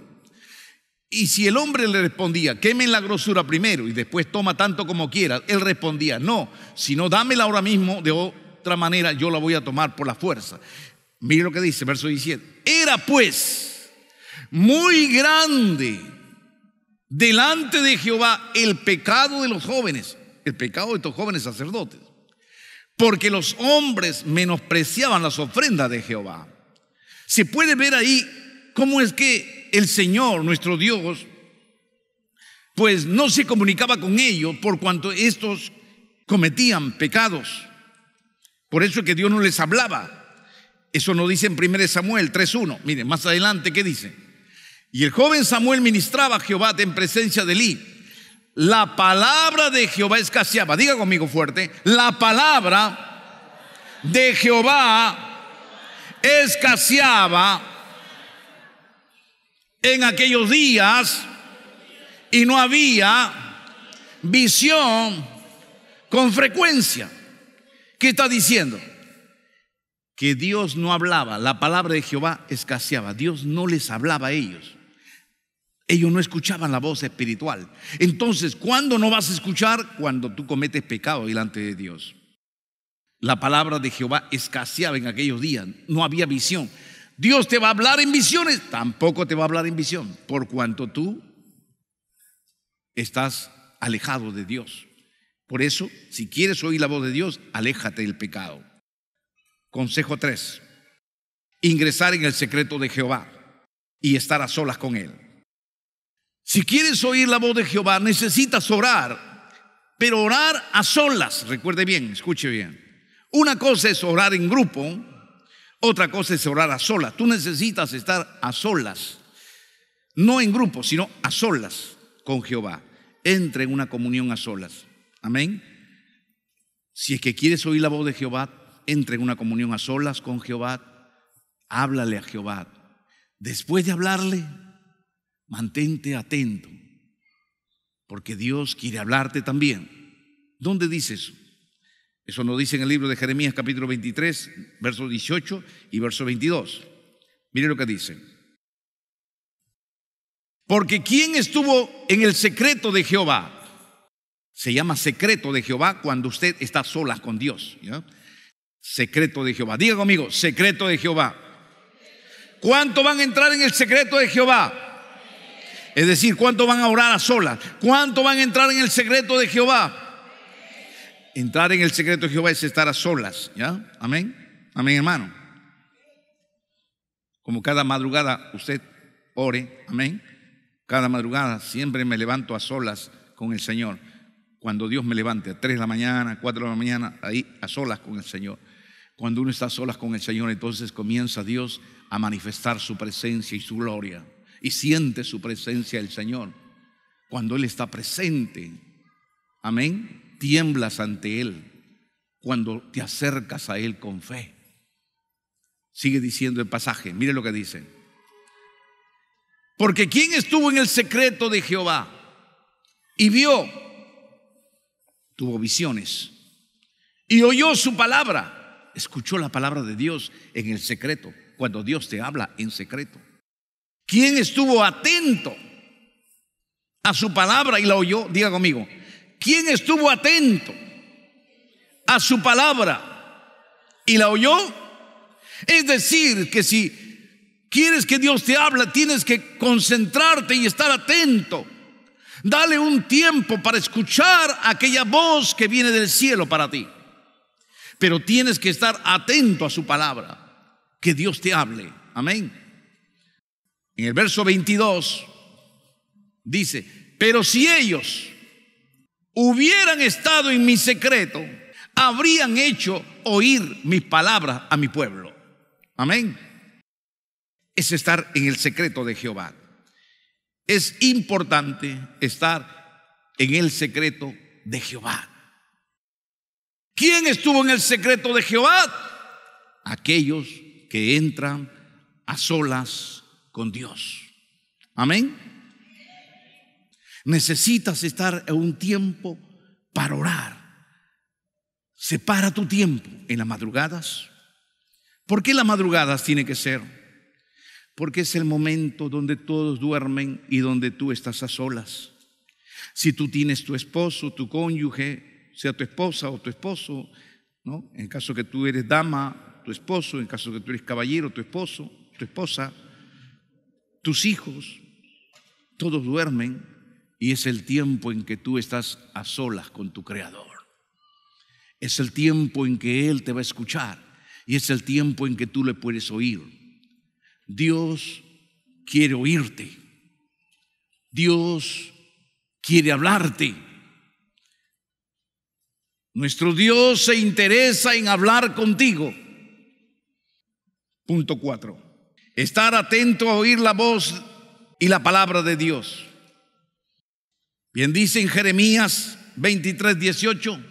Y si el hombre le respondía: quemen la grosura primero y después toma tanto como quieras, él respondía: no, sino dámela ahora mismo, de otra manera yo la voy a tomar por la fuerza. Mire lo que dice, verso 17. Era pues muy grande delante de Jehová el pecado de los jóvenes, el pecado de estos jóvenes sacerdotes, porque los hombres menospreciaban las ofrendas de Jehová. Se puede ver ahí cómo es que el Señor, nuestro Dios, pues no se comunicaba con ellos por cuanto estos cometían pecados. Por eso es que Dios no les hablaba. Eso nos dice en 1 Samuel 3:1. Miren, más adelante, ¿qué dice? Y el joven Samuel ministraba a Jehová en presencia de Elí. La palabra de Jehová escaseaba. Diga conmigo fuerte: la palabra de Jehová escaseaba en aquellos días, y no había visión con frecuencia. ¿Qué está diciendo? Que Dios no hablaba, la palabra de Jehová escaseaba. Dios no les hablaba a ellos. Ellos no escuchaban la voz espiritual. Entonces, ¿cuándo no vas a escuchar? Cuando tú cometes pecado delante de Dios. La palabra de Jehová escaseaba en aquellos días. No había visión. Dios te va a hablar en visiones, tampoco te va a hablar en visión, por cuanto tú estás alejado de Dios. Por eso, si quieres oír la voz de Dios, aléjate del pecado. Consejo 3. Ingresar en el secreto de Jehová y estar a solas con Él. Si quieres oír la voz de Jehová, necesitas orar, pero orar a solas. Recuerde bien, escuche bien. Una cosa es orar en grupo, otra cosa es orar a solas. Tú necesitas estar a solas, no en grupo, sino a solas con Jehová. Entra en una comunión a solas. Amén. Si es que quieres oír la voz de Jehová, entra en una comunión a solas con Jehová. Háblale a Jehová. Después de hablarle, mantente atento, porque Dios quiere hablarte también. ¿Dónde dice eso? Eso nos dice en el libro de Jeremías capítulo 23, verso 18 y verso 22. Mire lo que dice. Porque ¿quién estuvo en el secreto de Jehová? Se llama secreto de Jehová cuando usted está a solas con Dios, ¿ya? Secreto de Jehová. Diga conmigo, secreto de Jehová. ¿Cuánto van a entrar en el secreto de Jehová? Es decir, ¿cuánto van a orar a solas? ¿Cuánto van a entrar en el secreto de Jehová? Entrar en el secreto de Jehová es estar a solas, ¿ya? Amén. Amén, hermano. Como cada madrugada usted ore, amén. Cada madrugada siempre me levanto a solas con el Señor. Cuando Dios me levante a 3 de la mañana, 4 de la mañana, ahí a solas con el Señor. Cuando uno está a solas con el Señor, entonces comienza Dios a manifestar su presencia y su gloria. Y siente su presencia el Señor. Cuando Él está presente, amén, tiemblas ante Él. Cuando te acercas a Él con fe. Sigue diciendo el pasaje, mire lo que dice. Porque ¿quién estuvo en el secreto de Jehová y vio? Tuvo visiones y oyó su palabra. Escuchó la palabra de Dios en el secreto, cuando Dios te habla en secreto. ¿Quién estuvo atento a su palabra y la oyó? Diga conmigo, ¿quién estuvo atento a su palabra y la oyó? Es decir, que si quieres que Dios te hable, tienes que concentrarte y estar atento. Dale un tiempo para escuchar aquella voz que viene del cielo para ti. Pero tienes que estar atento a su palabra, que Dios te hable. Amén. En el verso 22 dice, pero si ellos hubieran estado en mi secreto, habrían hecho oír mis palabras a mi pueblo. Amén. Es estar en el secreto de Jehová. Es importante estar en el secreto de Jehová. ¿Quién estuvo en el secreto de Jehová? Aquellos que entran a solas con Dios. Amén. Necesitas estar en un tiempo para orar. Separa tu tiempo en las madrugadas. ¿Por qué las madrugadas tiene que ser? Porque es el momento donde todos duermen y donde tú estás a solas. Si tú tienes tu esposo, tu cónyuge, sea tu esposa o tu esposo, ¿no? En caso que tú eres dama, tu esposo, en caso que tú eres caballero, tu esposo, tu esposa, tus hijos, todos duermen y es el tiempo en que tú estás a solas con tu Creador. Es el tiempo en que Él te va a escuchar y es el tiempo en que tú le puedes oír. Dios quiere oírte. Dios quiere hablarte. Nuestro Dios se interesa en hablar contigo. Punto 4. Estar atento a oír la voz y la palabra de Dios. Bien dice en Jeremías 23:18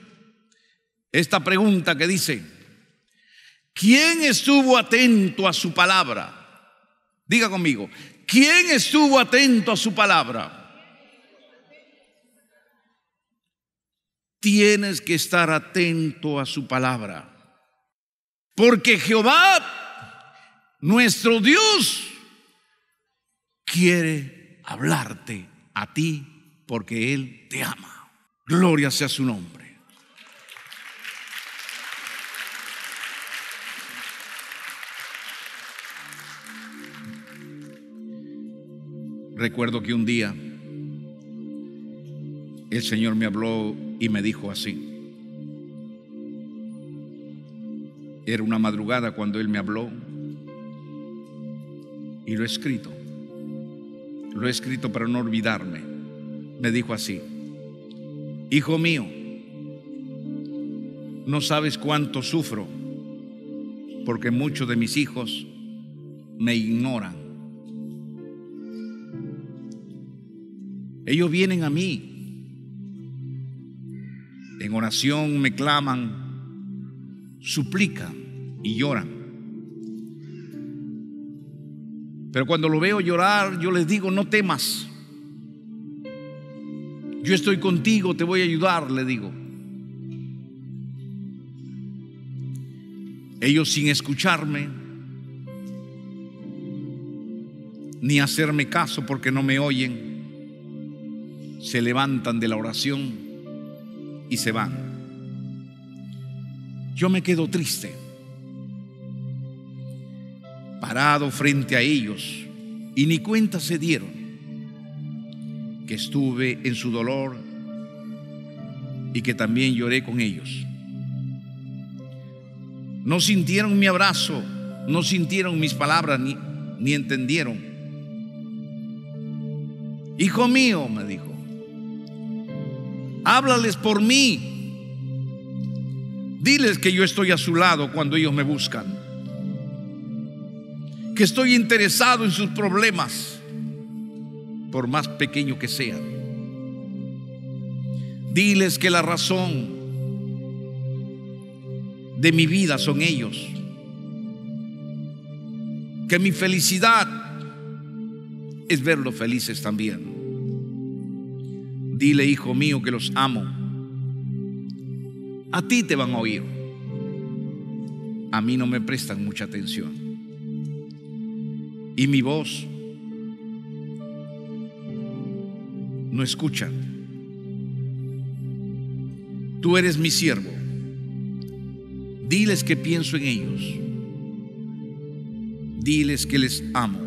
esta pregunta que dice: ¿quién estuvo atento a su palabra? Diga conmigo, ¿quién estuvo atento a su palabra? Tienes que estar atento a su palabra, porque Jehová, nuestro Dios, quiere hablarte a ti porque Él te ama. Gloria sea su nombre. Recuerdo que un día el Señor me habló y me dijo así. Era una madrugada cuando Él me habló y lo he escrito. Lo he escrito para no olvidarme. Me dijo así: hijo mío, no sabes cuánto sufro porque muchos de mis hijos me ignoran. Ellos vienen a mí, en oración me claman, suplican y lloran. Pero cuando lo veo llorar, yo les digo: no temas, yo estoy contigo, te voy a ayudar, le digo. Ellos, sin escucharme ni hacerme caso porque no me oyen, se levantan de la oración y se van. Yo me quedo triste, parado frente a ellos, y ni cuenta se dieron que estuve en su dolor y que también lloré con ellos. No sintieron mi abrazo, no sintieron mis palabras, ni entendieron. Hijo mío, me dijo, háblales por mí, diles que yo estoy a su lado cuando ellos me buscan, que estoy interesado en sus problemas, por más pequeño que sean. Diles que la razón de mi vida son ellos, que mi felicidad es verlos felices también. Dile, hijo mío, que los amo. A ti te van a oír, a mí no me prestan mucha atención, y mi voz no escuchan. Tú eres mi siervo, diles que pienso en ellos, diles que les amo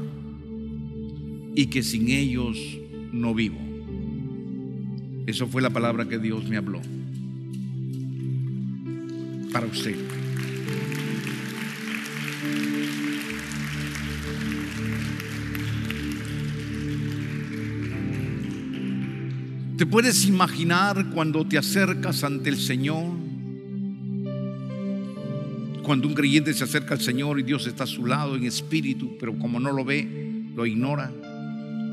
y que sin ellos no vivo. Eso fue la palabra que Dios me habló para usted. ¿Te puedes imaginar cuando te acercas ante el Señor? Cuando un creyente se acerca al Señor y Dios está a su lado en espíritu, pero como no lo ve, lo ignora.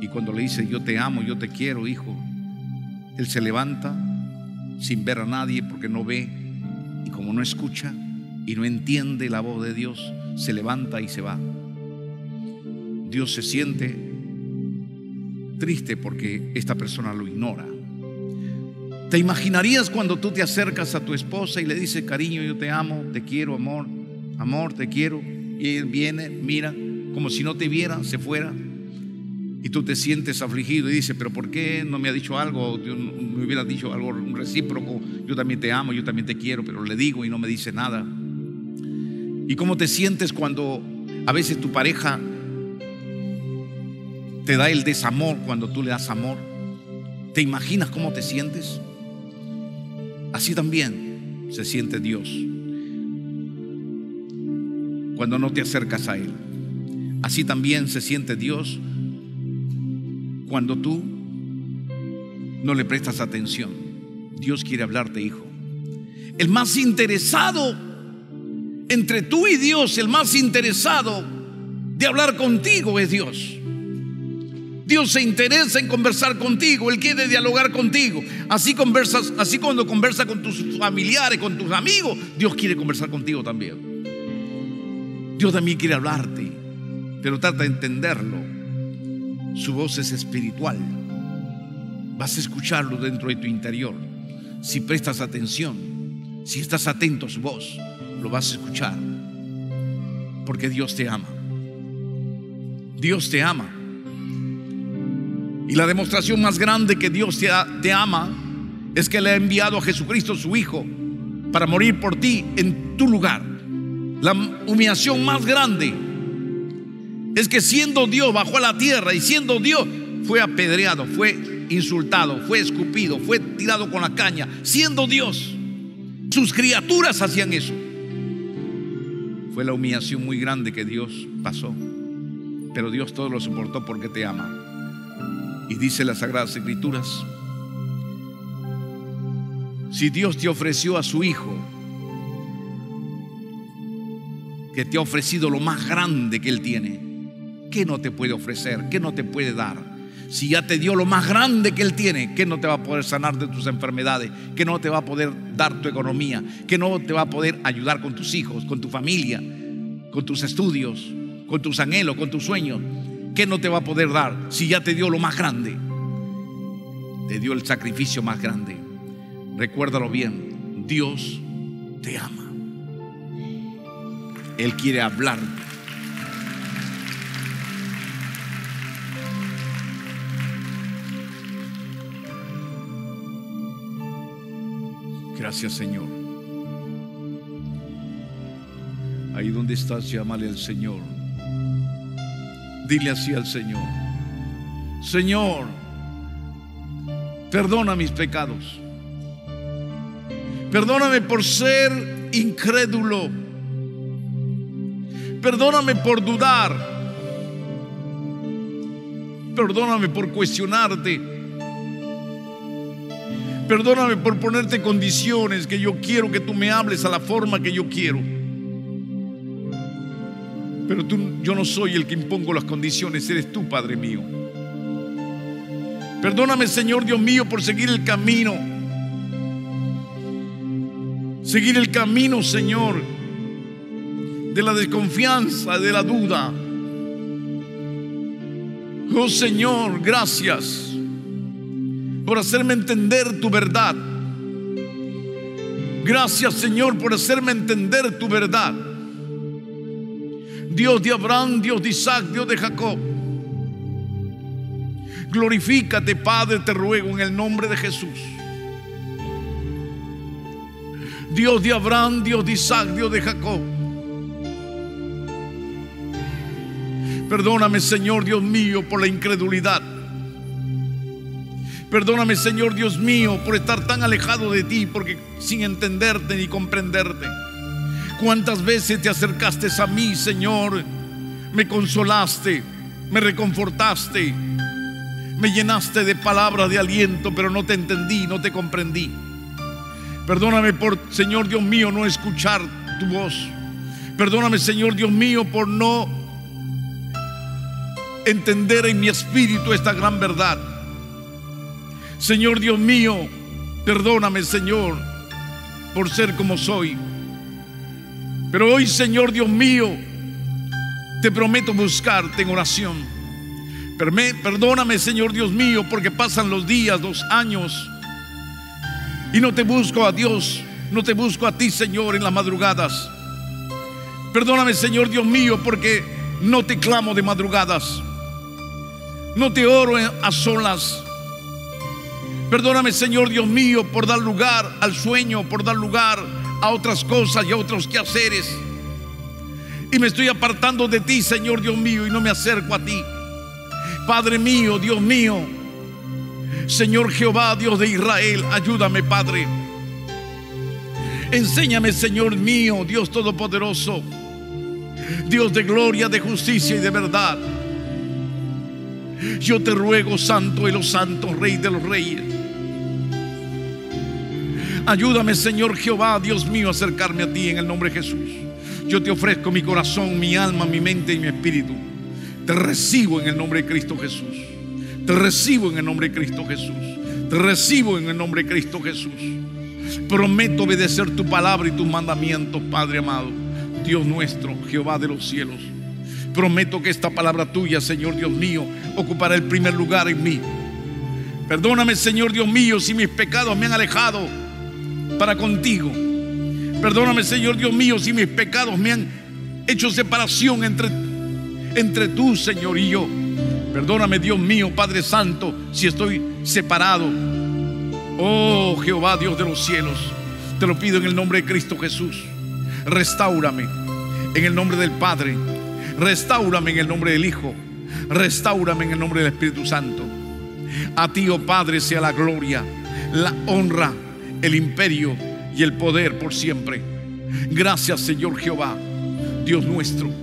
Y cuando le dice: yo te amo, yo te quiero, hijo, Él se levanta sin ver a nadie porque no ve, y como no escucha y no entiende la voz de Dios, se levanta y se va. Dios se siente triste porque esta persona lo ignora. ¿Te imaginarías cuando tú te acercas a tu esposa y le dices: cariño, yo te amo, te quiero, amor, amor, te quiero? Y él viene, mira, como si no te viera, se fuera, y tú te sientes afligido y dices: pero ¿por qué no me ha dicho algo? Me hubiera dicho algo recíproco, yo también te amo, yo también te quiero, pero le digo y no me dice nada. ¿Y cómo te sientes cuando a veces tu pareja te da el desamor cuando tú le das amor? ¿Te imaginas cómo te sientes? Así también se siente Dios cuando no te acercas a Él. Así también se siente Dios cuando tú no le prestas atención. Dios quiere hablarte, hijo. El más interesado entre tú y Dios, el más interesado de hablar contigo es Dios. Dios se interesa en conversar contigo, Él quiere dialogar contigo. Así cuando conversa con tus familiares, con tus amigos, Dios quiere conversar contigo también. Dios también quiere hablarte, pero trata de entenderlo. Su voz es espiritual. Vas a escucharlo dentro de tu interior. Si prestas atención, si estás atento a su voz, lo vas a escuchar, porque Dios te ama. Dios te ama. Y la demostración más grande que Dios te ama es que le ha enviado a Jesucristo, su Hijo, para morir por ti en tu lugar. La humillación más grande es que siendo Dios bajó a la tierra, y siendo Dios fue apedreado, fue insultado, fue escupido, fue tirado con la caña, siendo Dios. Sus criaturas hacían eso. Fue la humillación muy grande que Dios pasó, pero Dios todo lo soportó porque te ama. Y dice las Sagradas Escrituras: si Dios te ofreció a su Hijo, que te ha ofrecido lo más grande que Él tiene, ¿qué no te puede ofrecer? ¿Qué no te puede dar? Si ya te dio lo más grande que Él tiene, ¿qué no te va a poder sanar de tus enfermedades? ¿Qué no te va a poder dar tu economía? ¿Qué no te va a poder ayudar con tus hijos, con tu familia, con tus estudios, con tus anhelos, con tus sueños? ¿Qué no te va a poder dar si ya te dio lo más grande? Te dio el sacrificio más grande. Recuérdalo bien, Dios te ama. Él quiere hablar. Gracias, Señor. Ahí donde estás, llámale al Señor. Dile así al Señor: Señor, perdona mis pecados. Perdóname por ser incrédulo. Perdóname por dudar. Perdóname por cuestionarte. Perdóname por ponerte condiciones que yo quiero que tú me hables a la forma que yo quiero. Pero yo no soy el que impongo las condiciones, eres tú, Padre mío. Perdóname, Señor Dios mío, por seguir el camino. Seguir el camino, Señor, de la desconfianza, de la duda. Oh Señor, gracias por hacerme entender tu verdad. Gracias, Señor, por hacerme entender tu verdad. Dios de Abraham, Dios de Isaac, Dios de Jacob. Glorifícate, Padre, te ruego en el nombre de Jesús. Dios de Abraham, Dios de Isaac, Dios de Jacob. Perdóname, Señor Dios mío, por la incredulidad. Perdóname, Señor Dios mío, por estar tan alejado de ti, porque sin entenderte ni comprenderte. ¿Cuántas veces te acercaste a mí, Señor? Me consolaste, me reconfortaste, me llenaste de palabras de aliento, pero no te entendí, no te comprendí. Perdóname por, Señor Dios mío, no escuchar tu voz. Perdóname, Señor Dios mío, por no entender en mi espíritu esta gran verdad. Señor Dios mío, perdóname, Señor, por ser como soy. Pero hoy, Señor Dios mío, te prometo buscarte en oración. Perdóname, Señor Dios mío, porque pasan los días, los años, y no te busco a Dios, no te busco a ti, Señor, en las madrugadas. Perdóname, Señor Dios mío, porque no te clamo de madrugadas, no te oro a solas. Perdóname, Señor Dios mío, por dar lugar al sueño, por dar lugar a otras cosas y a otros quehaceres. Y me estoy apartando de ti, Señor Dios mío, y no me acerco a ti. Padre mío, Dios mío, Señor Jehová, Dios de Israel, ayúdame, Padre. Enséñame, Señor mío, Dios todopoderoso, Dios de gloria, de justicia y de verdad. Yo te ruego, Santo de los santos, Rey de los reyes, ayúdame, Señor Jehová, Dios mío, a acercarme a ti en el nombre de Jesús. Yo te ofrezco mi corazón, mi alma, mi mente y mi espíritu. Te recibo en el nombre de Cristo Jesús. Te recibo en el nombre de Cristo Jesús. Te recibo en el nombre de Cristo Jesús. Prometo obedecer tu palabra y tus mandamientos, Padre amado, Dios nuestro, Jehová de los cielos. Prometo que esta palabra tuya, Señor Dios mío, ocupará el primer lugar en mí. Perdóname, Señor Dios mío, si mis pecados me han alejado para contigo. Perdóname, Señor Dios mío, si mis pecados me han hecho separación entre tú, Señor, y yo. Perdóname, Dios mío, Padre Santo, si estoy separado. Oh Jehová, Dios de los cielos, te lo pido en el nombre de Cristo Jesús. Restáurame en el nombre del Padre. Restáurame en el nombre del Hijo. Restáurame en el nombre del Espíritu Santo. A ti, oh Padre, sea la gloria, la honra, el imperio y el poder por siempre. Gracias, Señor Jehová, Dios nuestro.